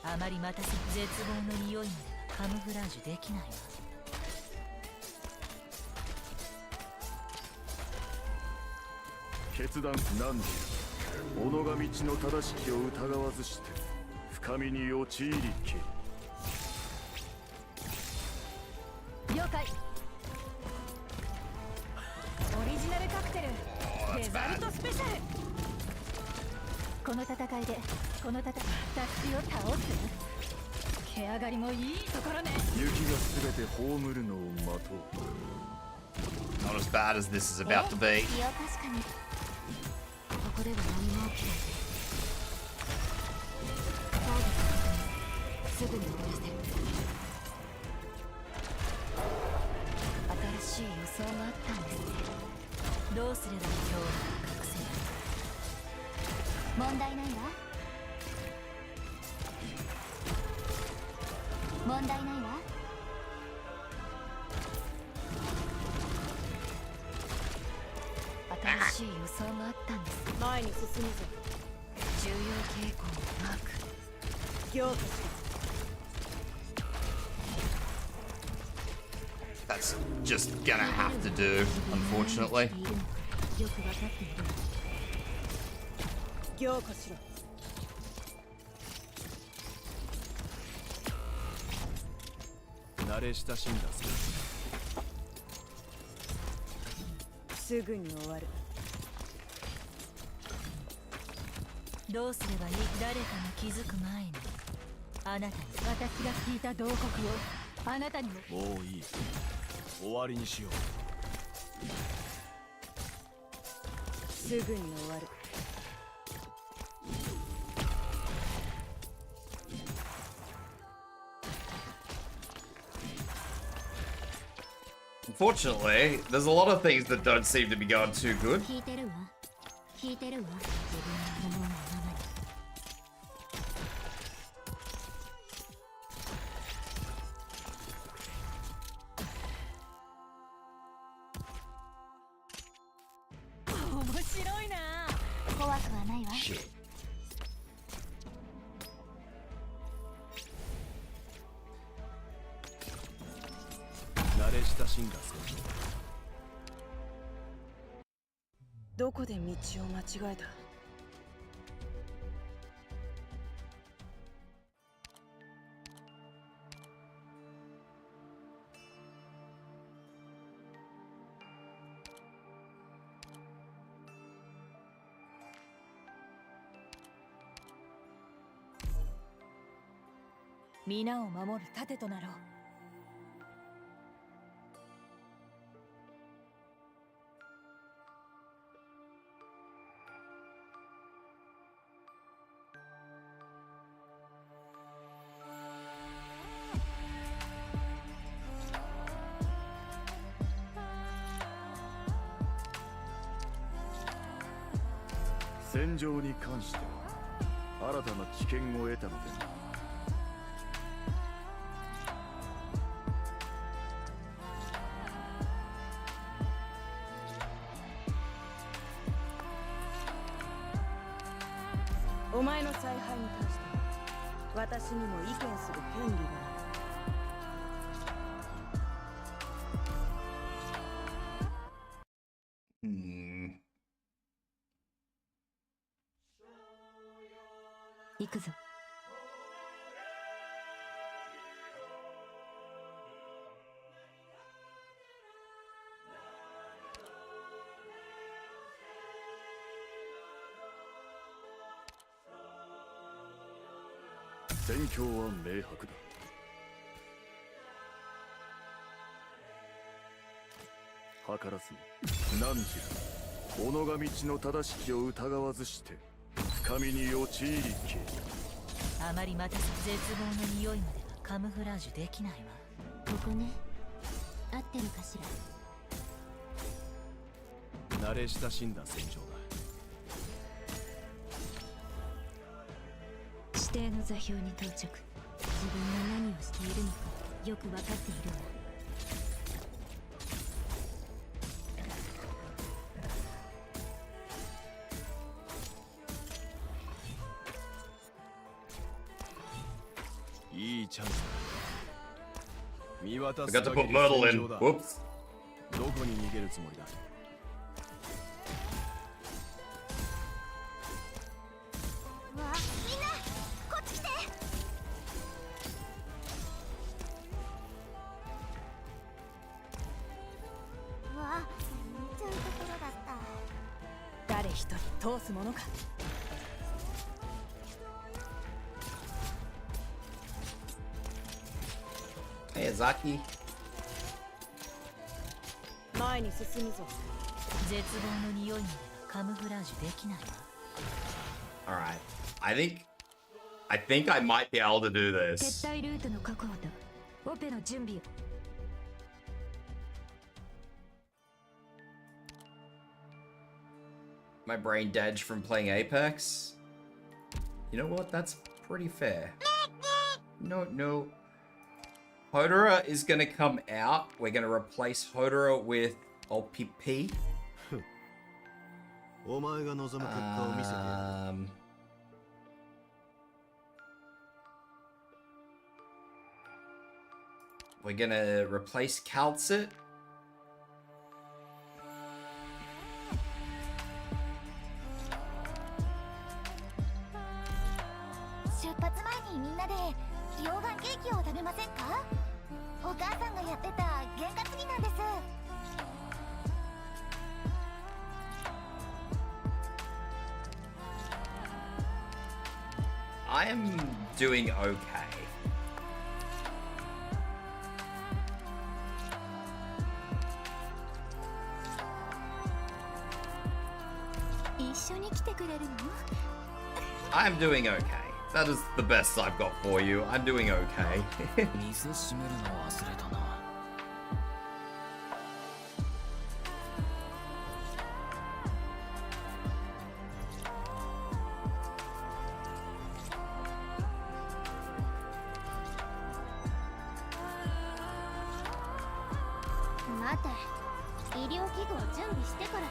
あまり待たせ絶望の匂いまではカムフラージュできないわ。決断何時己が道の正しきを疑わずして深みに陥りけ。了解。オリジナルカクテルデザルトスペシャル。この戦いでこのタスキを倒す。毛上がりもいいところね。雪がすべて葬るのを待とう。 Not as bad as this is about to be. いや確かに。ここでは何も起きない。ターゲット確認。すぐに終わらせる。新しい予想があったんですね。どうすれば今日を隠せる？問題ないわ。問題ないわ。新しい予想があったんです。前に進むぞ。重要傾向をマーク。行化し That's just gonna have to do, unfortunately. よくわかっている。行化しろ。慣れ親しんだぜ。すぐに終わる。どうすればいい？誰かに気づく前にあなたに。私が聞いた同国よ。あなたにも。もういい。終わりにしよう。すぐに終わる。 Unfortunately, there's a lot of things that don't seem to be going too good. 聞いてるわ。聞いてるわ。自分の思うがままに。 面白いな。怖くはないわ。 Shit. 慣れ親しんだぜ。どこで道を間違えた？皆を守る盾となろう。戦場に関しては新たな知見を得たのでお前の采配に関しては私にも意見する権利がある。行くぞ。戦況は明白だ。図らずも何時ら己が道の正しきを疑わずして深みに陥りけ。あまり待たせ絶望の匂いまではカムフラージュできないわ。ここね、合ってるかしら。慣れ親しんだ戦場だ。指定の座標に到着。自分が何をしているのかよく分かっているわ。いいチャンスだ。見渡 I す got to 限 put り Myrtle 戦 in. 場だ。 Whoops. どこに逃げるつもりだ。わあ、みんなこっち来て。わあ、見ちゃうところだった。誰一人通すものか。Hey, Azaki. 前に進むぞ。絶望の匂いまではカムフラージュできないわ。 All right. I think I might be able to do 撤 this. 退ルートの確保とオペの準備を。My brain dead from playing Apex. You know what? That's pretty fair. No. Hodora is gonna come out. We're gonna replace Hodora with OPP. お前が望む結果を見せてやる。We're gonna replace Calcit. 出発前にみんなで溶岩ケーキを食べませんか？お母さんがやってた験担ぎなんです。I am doing okay. 一緒に来てくれるの？ I'm doing okay. That is the best I've got for you. I'm doing okay. 店閉めるの忘れたな。待て、医療器具を準備してからだ。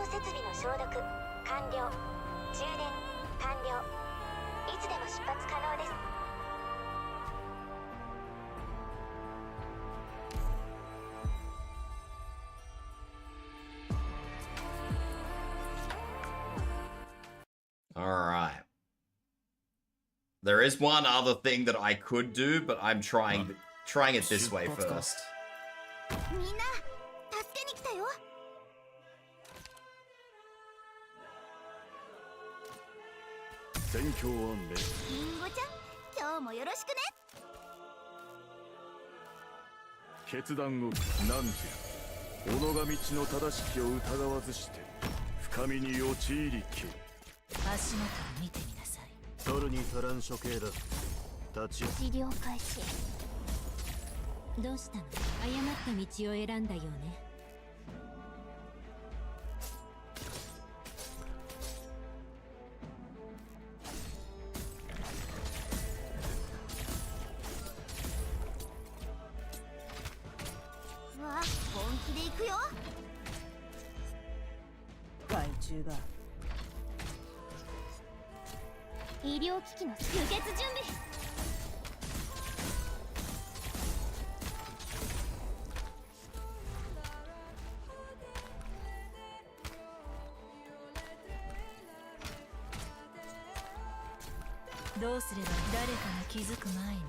設備の消毒完了。充電完了。いつでも出発可能です。Alright. There is one other thing that I could do, but I'm trying it this way first. 戦況は明。リンゴちゃん、今日もよろしくね。決断を何じゃ。己が道の正しきを疑わずして深みに陥りきる。足元を見てみなさい。取るに足らん処刑だ。立ち治療開始。どうしたの？誤った道を選んだよね。わあ、本気で行くよ。害虫が医療機器の輸血準備。どうすれば誰かが気づく前に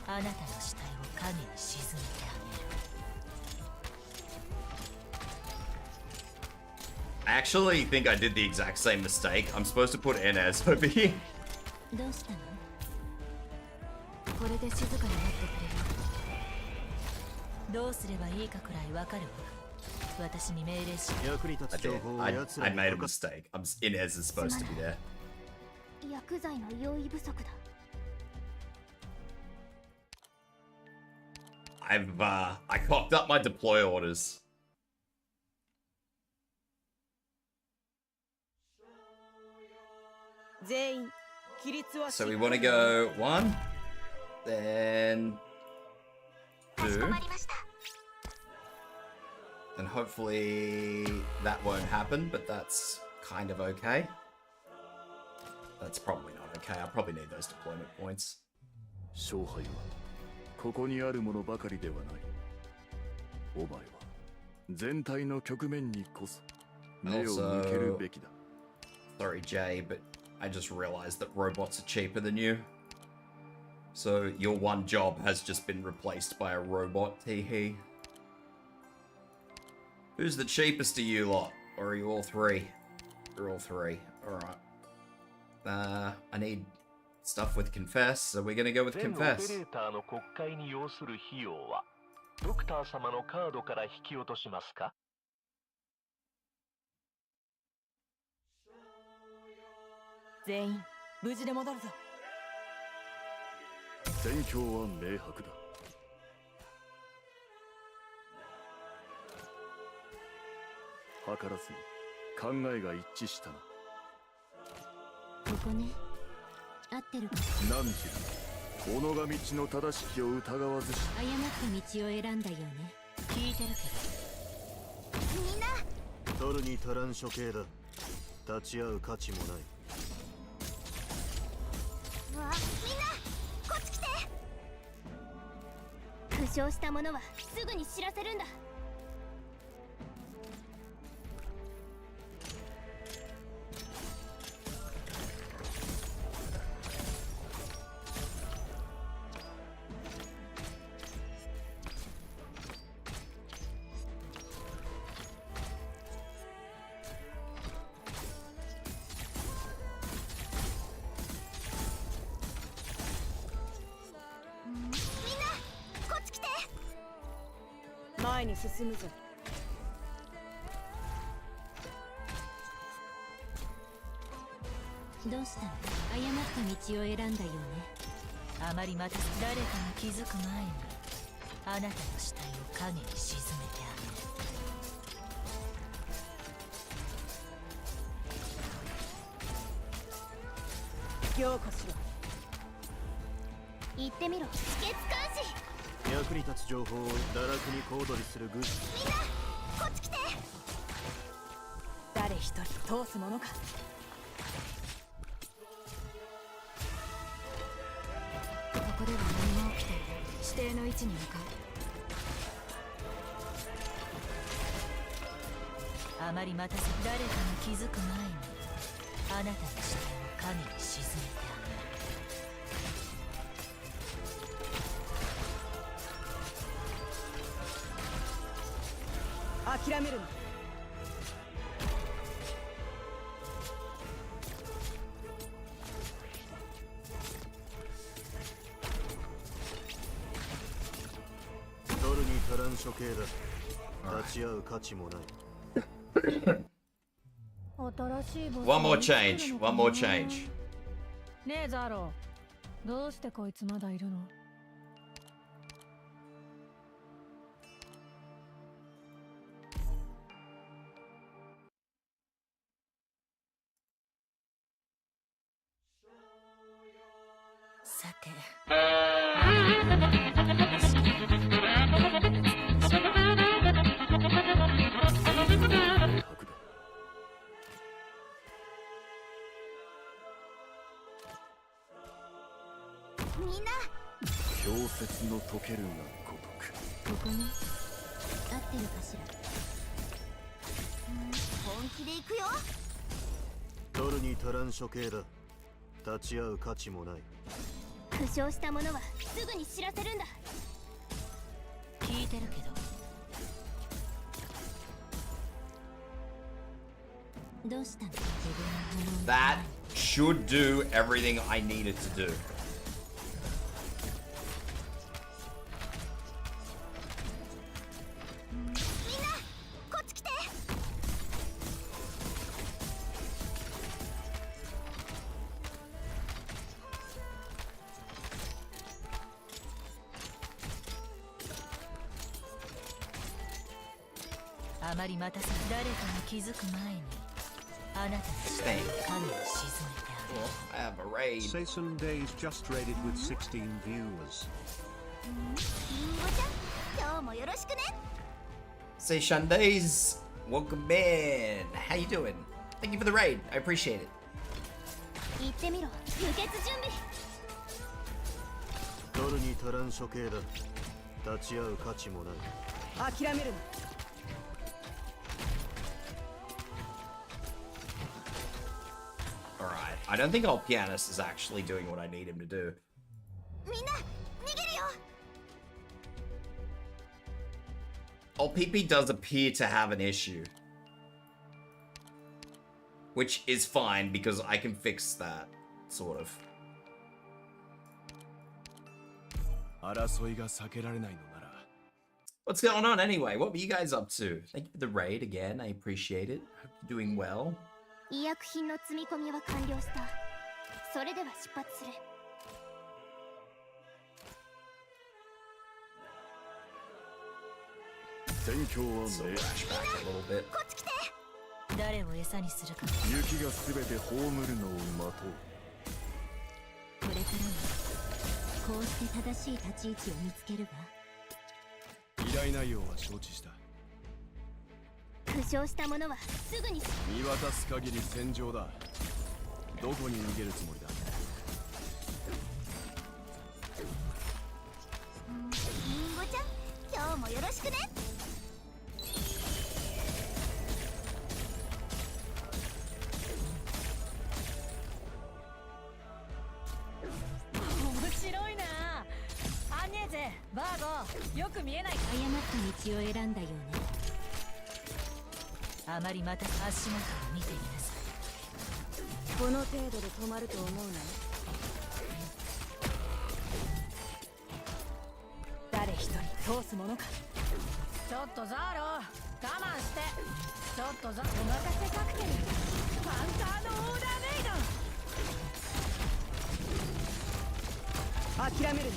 あなたの死体を影に沈めてあげる。I actually think I did the exact same mistake. I'm supposed to put N as over here. どうしたの？これで静かになってくれる？どうすればいいかくらいわかるわ。私に命令し。役に立 I つ情 did. 報を I 奴ら I に made a 任せ mistake. Inez is supposed to be there. 薬剤の用意不足だ。I cocked up my deploy orders. So we want to go 1, then かし 2, こまりました。 and hopefully that won't happen, but that's kind of okay. That's probably not okay. I probably need those deployment points. 勝敗はここにあるものばかりではない。お前は全体の局面にこそ目を向けるべきだ。 Sorry, Jay, but I just realized that robots are cheaper than you. So your one job has just been replaced by a robot, hee. Who's the cheapest of you lot? Or are you all three? You're all three. Alright. I need stuff with confess, so we're gonna go with confess. 全オペレーターの国会に要する費用はドクター様のカードから引き落としますか？全員無事で戻るぞ。戦況は明白だ。図らずに考えが一致したな。ここね。合ってるか？何時己が道の正しきを疑わずし誤った道を選んだよね。聞いてるけみんな取るに足らん処刑だ。立ち会う価値もない。わあ、みんなこっち来て。負傷した者はすぐに知らせるんだ。前に進むぞ。どうしたの？誤った道を選んだよね。あまり待たず誰かが気づく前にあなたの死体を影に沈めてあげる。ようこしろ。行ってみろ。止血監視。役に立つ情報を堕落に小躍りする軍師。みんなこっち来て。誰一人通すものか。ここでは何も起きている。指定の位置に向かう。あまり待たず誰かが気づく前にあなたの死体を影に沈めてあげる。諦めるな。処刑だ。立ち会う価値もない。One more change. One more change. ねえザロ、どうしてこいつまだいるの？さて。みんな氷雪の溶けるが如く。ここに合ってるかしら。本気で行くよ。取るに足らん処刑だ。立ち会う価値もない。負傷した者はすぐに知らせるんだ。聞いてるけど。どうしたの？ That should do everything I needed to do. みんなこっち来て。あまり待たせ誰かに気づく前にあなたの下に影を沈めてある。 I have a raid. Saison Days just raided with 16 viewers. リンゴちゃん、今日もよろしくね。 Say Shandays, welcome in. How you doing? Thank you for the raid. I appreciate it. 行ってみろ。輸血準備。取るに足らん処刑だ。立ち会う価値もない。諦めるな。Alright, I don't think our pianist is actually doing what I need him to do. みんな逃げるよ。 Old PP does appear to have an issue. Which is fine because I can fix that, sort of. 争いが避けられないのなら What's going on anyway? What were you guys up to? Thank you for the raid again. I appreciate it. Hope you're doing well. 医薬品の積み込みは完了した。それでは出発する。戦況は So ね。 flashback a little bit. こっち来て。誰を餌にするか。雪がすべて葬るのを待とう。これからもこうして正しい立ち位置を見つけるわ。依頼内容は承知した。負傷した者はすぐに。見渡す限り戦場だ。どこに逃げるつもりだ。リンゴちゃん、今日もよろしくね。面白いな。アンニェーゼ、バーゴ、よく見えない。誤った道を選んだようね。あまりまた足元を見てみなさい。この程度で止まると思うな。誰一人通すものか。ちょっとザーロ、我慢して。ちょっとお任せカクテル。ファンターのオーダーメイド。諦めるな。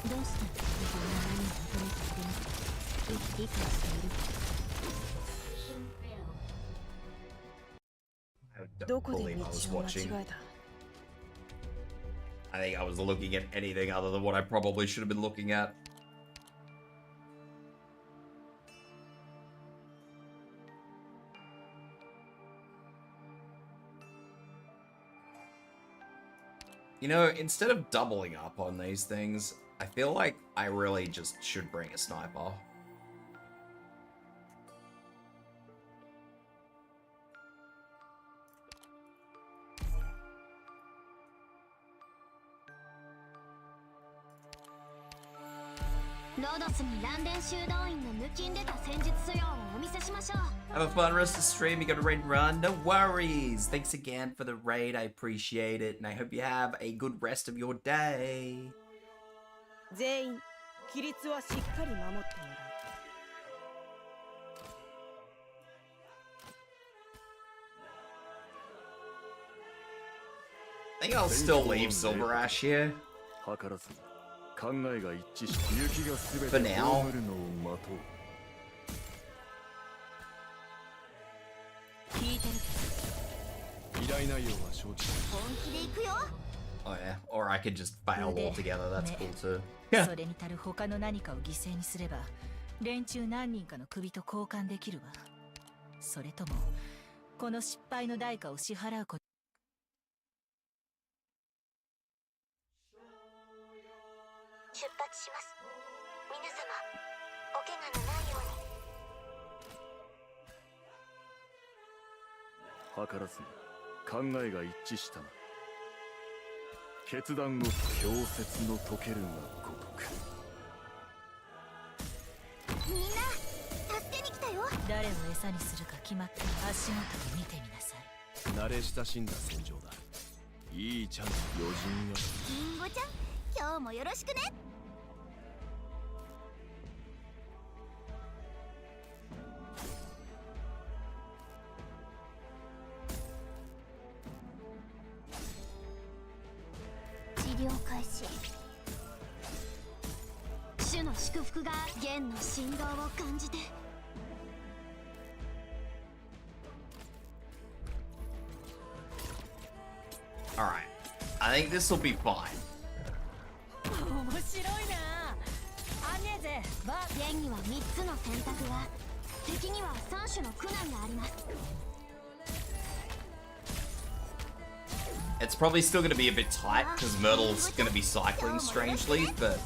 どうした？自分が何を求めているのか理解している。 I don't believe I was watching. I think I was looking at anything other than what I probably should have been looking at. You know, instead of doubling up on these things, I feel like I really just should bring a sniper. Have a fun rest of the stream. You got a raid and run. No worries. Thanks again for the raid. I appreciate it. And I hope you have a good rest of your day. 全員規律はしっかり守ってもらう。 I think I'll still leave Silver Ash here. For now. Oh yeah, or I could just fail altogether, that's cool too. Yeah. それに足る他の何かを犠牲にすれば連中何人かの首と交換できるわ。それともこの失敗の代価を支払うこと。 出発します。皆様、お怪我のないように。図らず考えが一致したな。決断を氷雪の解けるがごとく。みんな、助けに来たよ。誰を餌にするか決まった足元を見てみなさい。慣れ親しんだ戦場だ。いいチャンス。余人よ。リンゴちゃん、今日もよろしくね。 治療開始。主の祝福が弦の振動を感じて。 Alright. I think this will be fine. 面白いな。アニェゼ、弦には3つの選択が、敵には3種の苦難があります。 It's probably still going to be a bit tight because Myrtle's going to be cycling strangely, but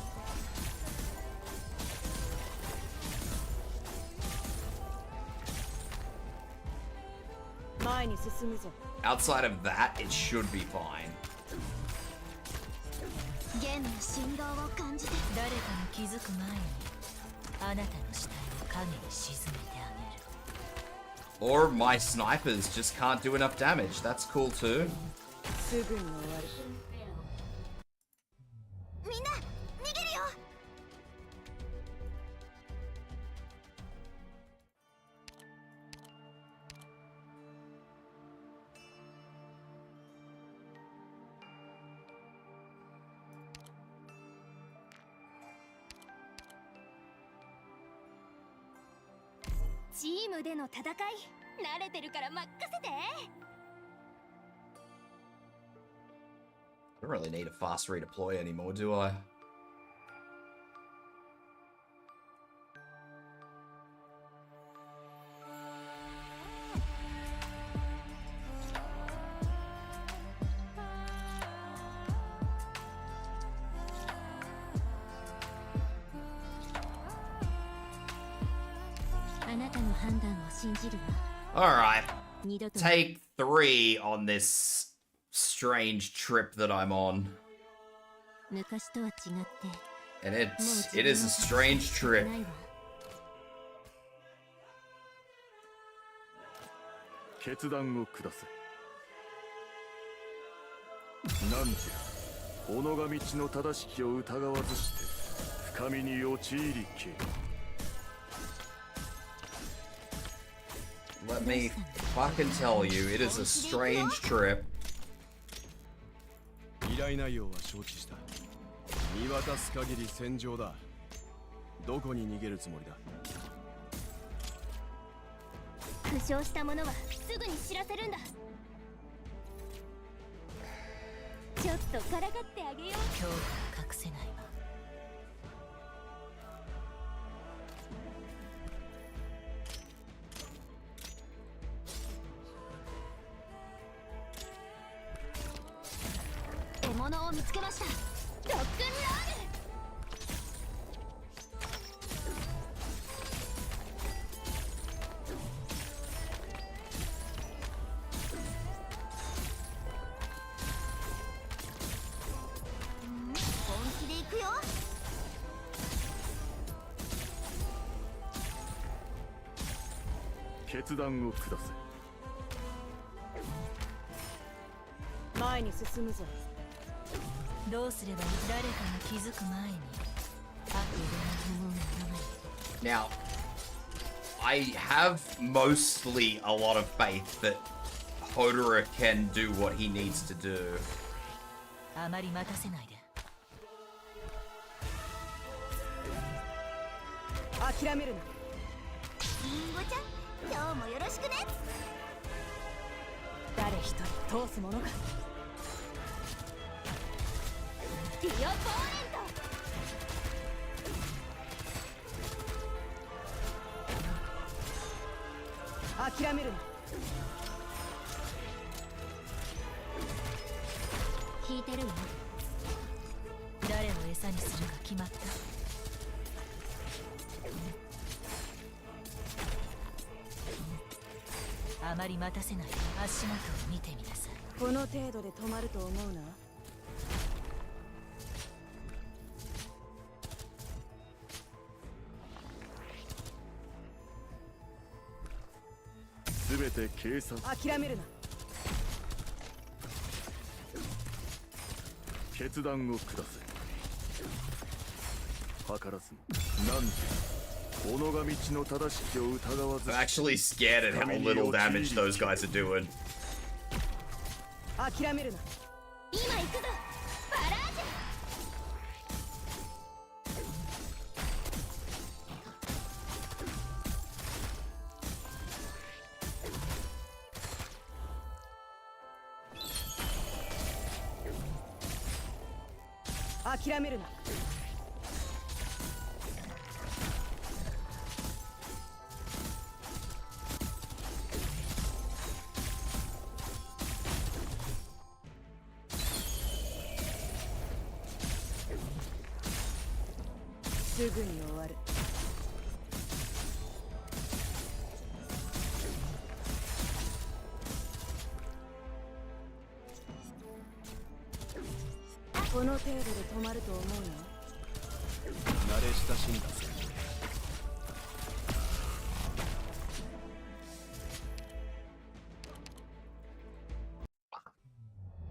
outside of that, it should be fine. 弦の振動を感じて。誰かに気づく前にあなたの死体を影に沈めてあげる。 Or my snipers just can't do enough damage. That's cool too. すぐに終わる。みんな逃げるよ。チームでの戦い、慣れてるから任せて。 I don't really need a fast redeploy anymore, do I? Alright. Take 3 on this strange trip that I'm on. And it is a strange trip. Let me fucking tell you, it is a strange trip. 依頼内容は承知した。見渡す限り戦場だ。どこに逃げるつもりだ。負傷した者はすぐに知らせるんだ。ちょっとからかってあげよう。恐怖が隠せないわ。獲物を見つけました。ロックンロール。本気で行くよ。決断を下せ。前に進むぞ。どうすれば誰かに気づく前に後で思うのが Now, I have mostly a lot of faith that Hodora can do what he needs to do. あまり待たせないで。諦めるな。リンゴちゃん、今日もよろしくね。誰一人通すものか。ディオポーネント。諦めるな。聞いてるよ。誰を餌にするか決まった。あまり待たせないで足元を見てみなさい。この程度で止まると思うな。すべて計算。諦めるな。決断を下せ。図らずもなんて己が道の正しきを疑わず。 I'm actually scared at how little damage those guys are doing. 諦めるな。今行くぞ。バラージュ。諦めるな。すぐに終わる。この程度で止まると思うな。慣れ親しんだぜ。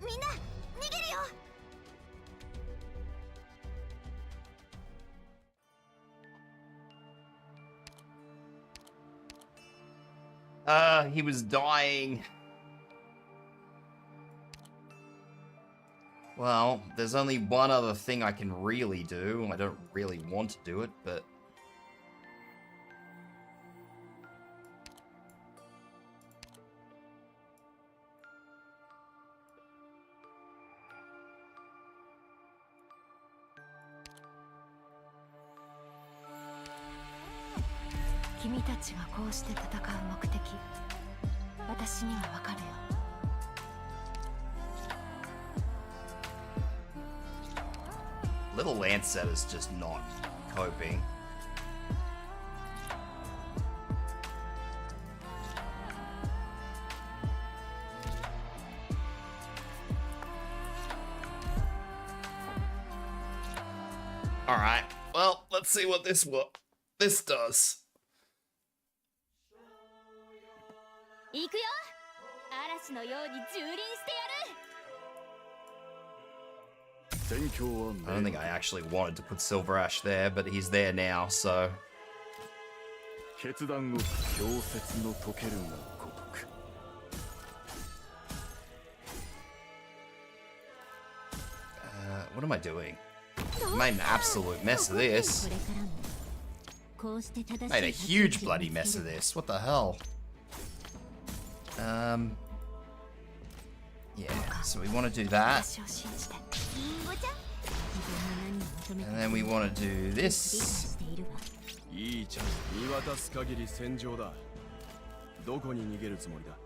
みんな逃げるよ。He was dying. Well, there's only one other thing I can really do. I don't really want to do it, but...君たちがこうして戦う目的、私にはわかるよ。Little Lancet is just not coping. Alright, well, let's see what this does. 行くよ。嵐のように蹂躙してやる。 I don't think I actually wanted to put Silver Ash there, but he's there now, so... what am I doing? I made an absolute mess of this. Made a huge bloody mess of this. What the hell? Yeah, so we want to do that. And then we want to do this. いいチャンス。見渡す限り戦場だ。どこに逃げるつもりだ。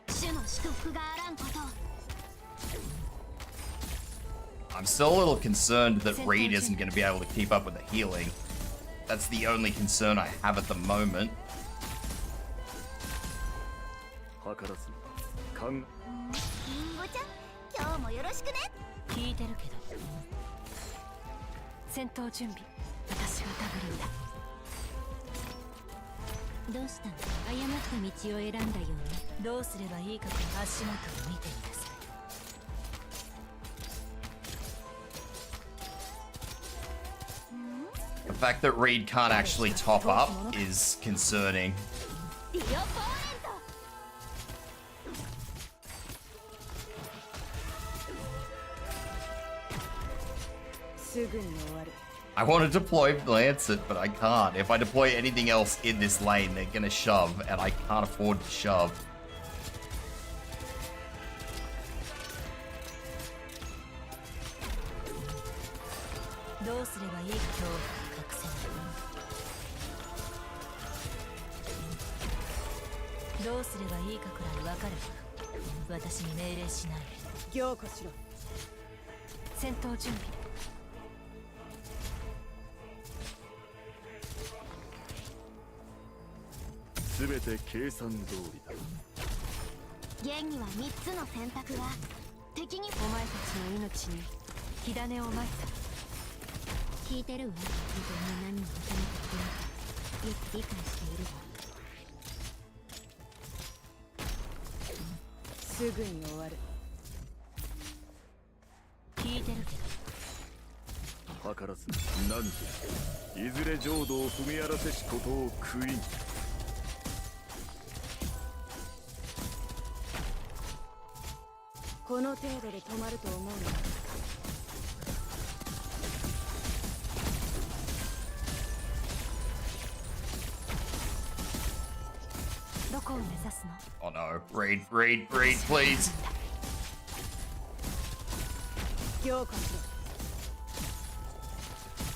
主の取得があらんこと。 I'm still a little concerned that Reed isn't going to be able to keep up with the healing. That's the only concern I have at the moment. リンゴちゃん、今日もよろしくね。聞いてるけど。戦闘準備。私がダブリンだ。どうしたの？誤った道を選んだようね。どうすればいいかと足元を見てみなさい。The fact that Reed can't actually top up is concerning. ディオポーネント。 I want to deploy Lancet, but I can't. If I deploy anything else in this lane, they're gonna shove, and I can't afford to shove.現には3つの選択が敵に。お前たちの命に火種をまいた。聞いてるわ。自分が何を求めてくれるかよく理解しているわ。すぐに終わる。聞いてるけど。図らず何じゃ、いずれ浄土を踏み荒らせしことを悔いん。この程度で止まると思うの？どこを目指すの？ Oh no. Reed, please. 強化しろ。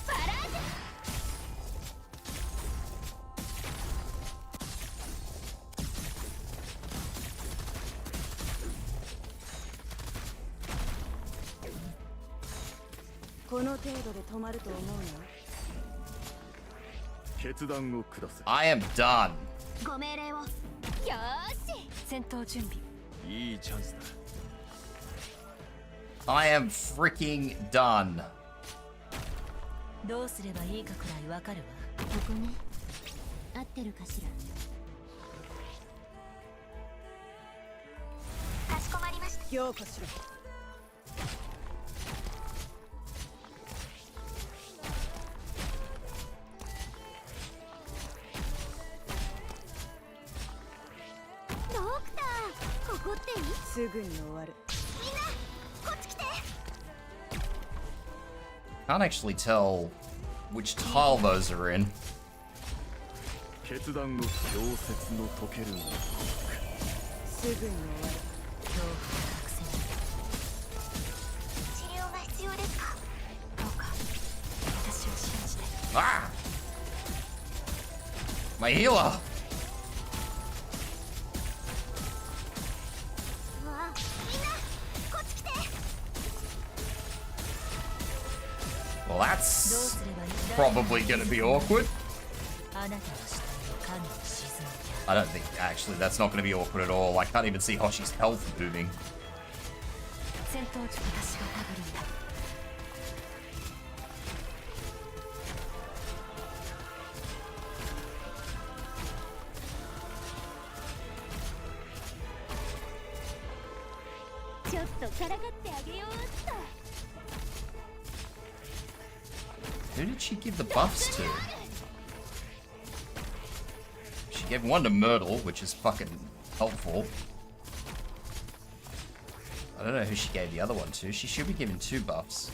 バラージュ。この程度で止まると思うの？決断を下せ。I am done. ご命令を。よーし。戦闘準備。いいチャンスだ。 I am freaking done. どうすればいいかくらいわかるわ。ここね。合ってるかしら。かしこまりました。強化しろ。すぐに終わる。みんな、こっち来て。 Can't actually tell which tile those are in. 決断の氷雪の溶けるの。すぐに終わる。恐怖を隠せない。治療が必要ですか？どうか私を信じて。Ah! My healer! Well, that's probably going to be awkward. I don't think, actually, that's not going to be awkward at all. I can't even see Hoshi's health moving. Who did she give the buffs to? She gave one to Myrtle, which is fucking helpful. I don't know who she gave the other one to. She should be given 2 buffs.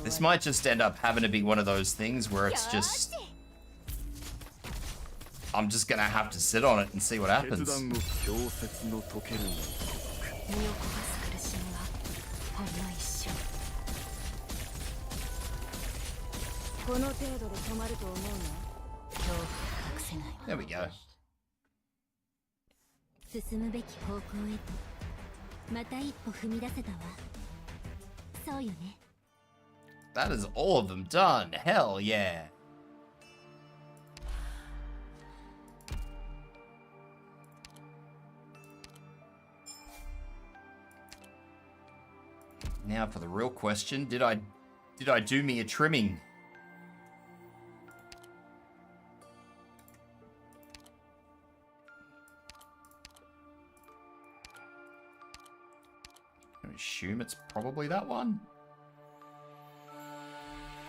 This might just end up having to be one of those things where it's just... I'm just gonna have to sit on it and see what happens. There we go. 進むべき方向へとまた一歩踏み出せたわ。そうよね。That is all of them done. Hell yeah. Now for the real question, did I do me a trimming? I assume it's probably that one.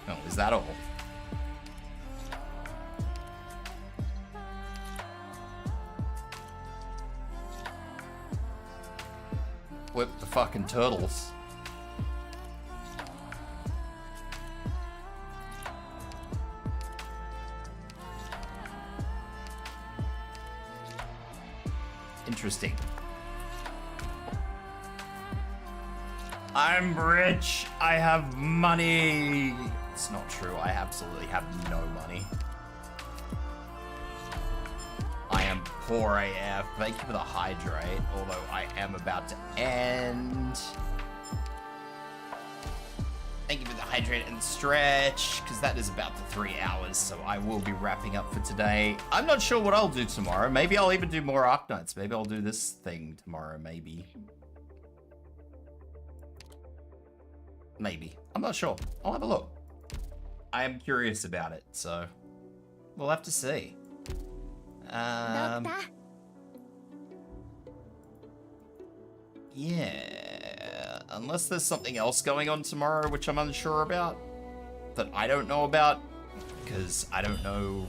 Oh, is that all? Flip the fucking turtles. Interesting. I'm rich. I have money. It's not true. I absolutely have no money. I am poor AF. Thank you for the hydrate, although I am about to end. Thank you for the hydrate and stretch, because that is about the 3 hours, so I will be wrapping up for today. I'm not sure what I'll do tomorrow. Maybe I'll even do more Arknights. Maybe I'll do this thing tomorrow, maybe. Maybe. I'm not sure. I'll have a look. I am curious about it, so we'll have to see. Yeah, unless there's something else going on tomorrow which I'm unsure about, that I don't know about, because I don't know,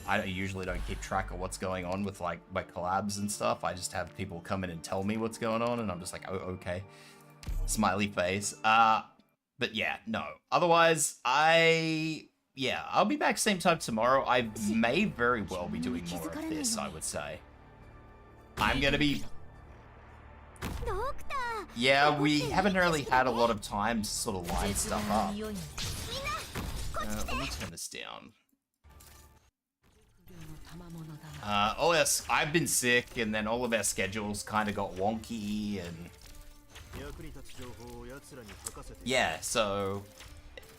I usually don't keep track of what's going on with like my collabs and stuff. I just have people come in and tell me what's going on and I'm just like, oh, okay. Smiley face. But yeah, no. Otherwise, I'll be back same time tomorrow. I may very well be doing more of this, I would say. I'm gonna be... Yeah, we haven't really had a lot of time to sort of line stuff up. Let me turn this down. Oh yes, I've been sick, and then all of our schedules kind of got wonky, and... Yeah, so...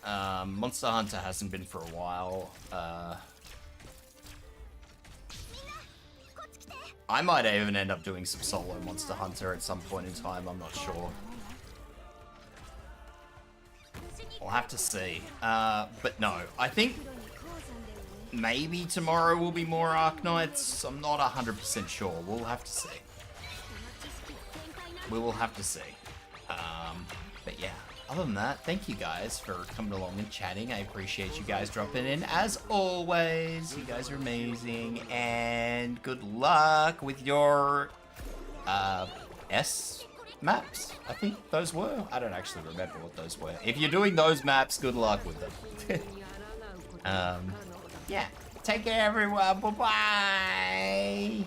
Monster Hunter hasn't been for a while. I might even end up doing some solo Monster Hunter at some point in time, I'm not sure. We'll have to see. But no, I think maybe tomorrow will be more Arknights. I'm not 100% sure. We'll have to see. We will have to see. But yeah, other than that, thank you guys for coming along and chatting. I appreciate you guys dropping in. As always, you guys are amazing. And good luck with your S maps, I think those were. I don't actually remember what those were. If you're doing those maps, good luck with them. Yeah, take care everyone. Bye-bye.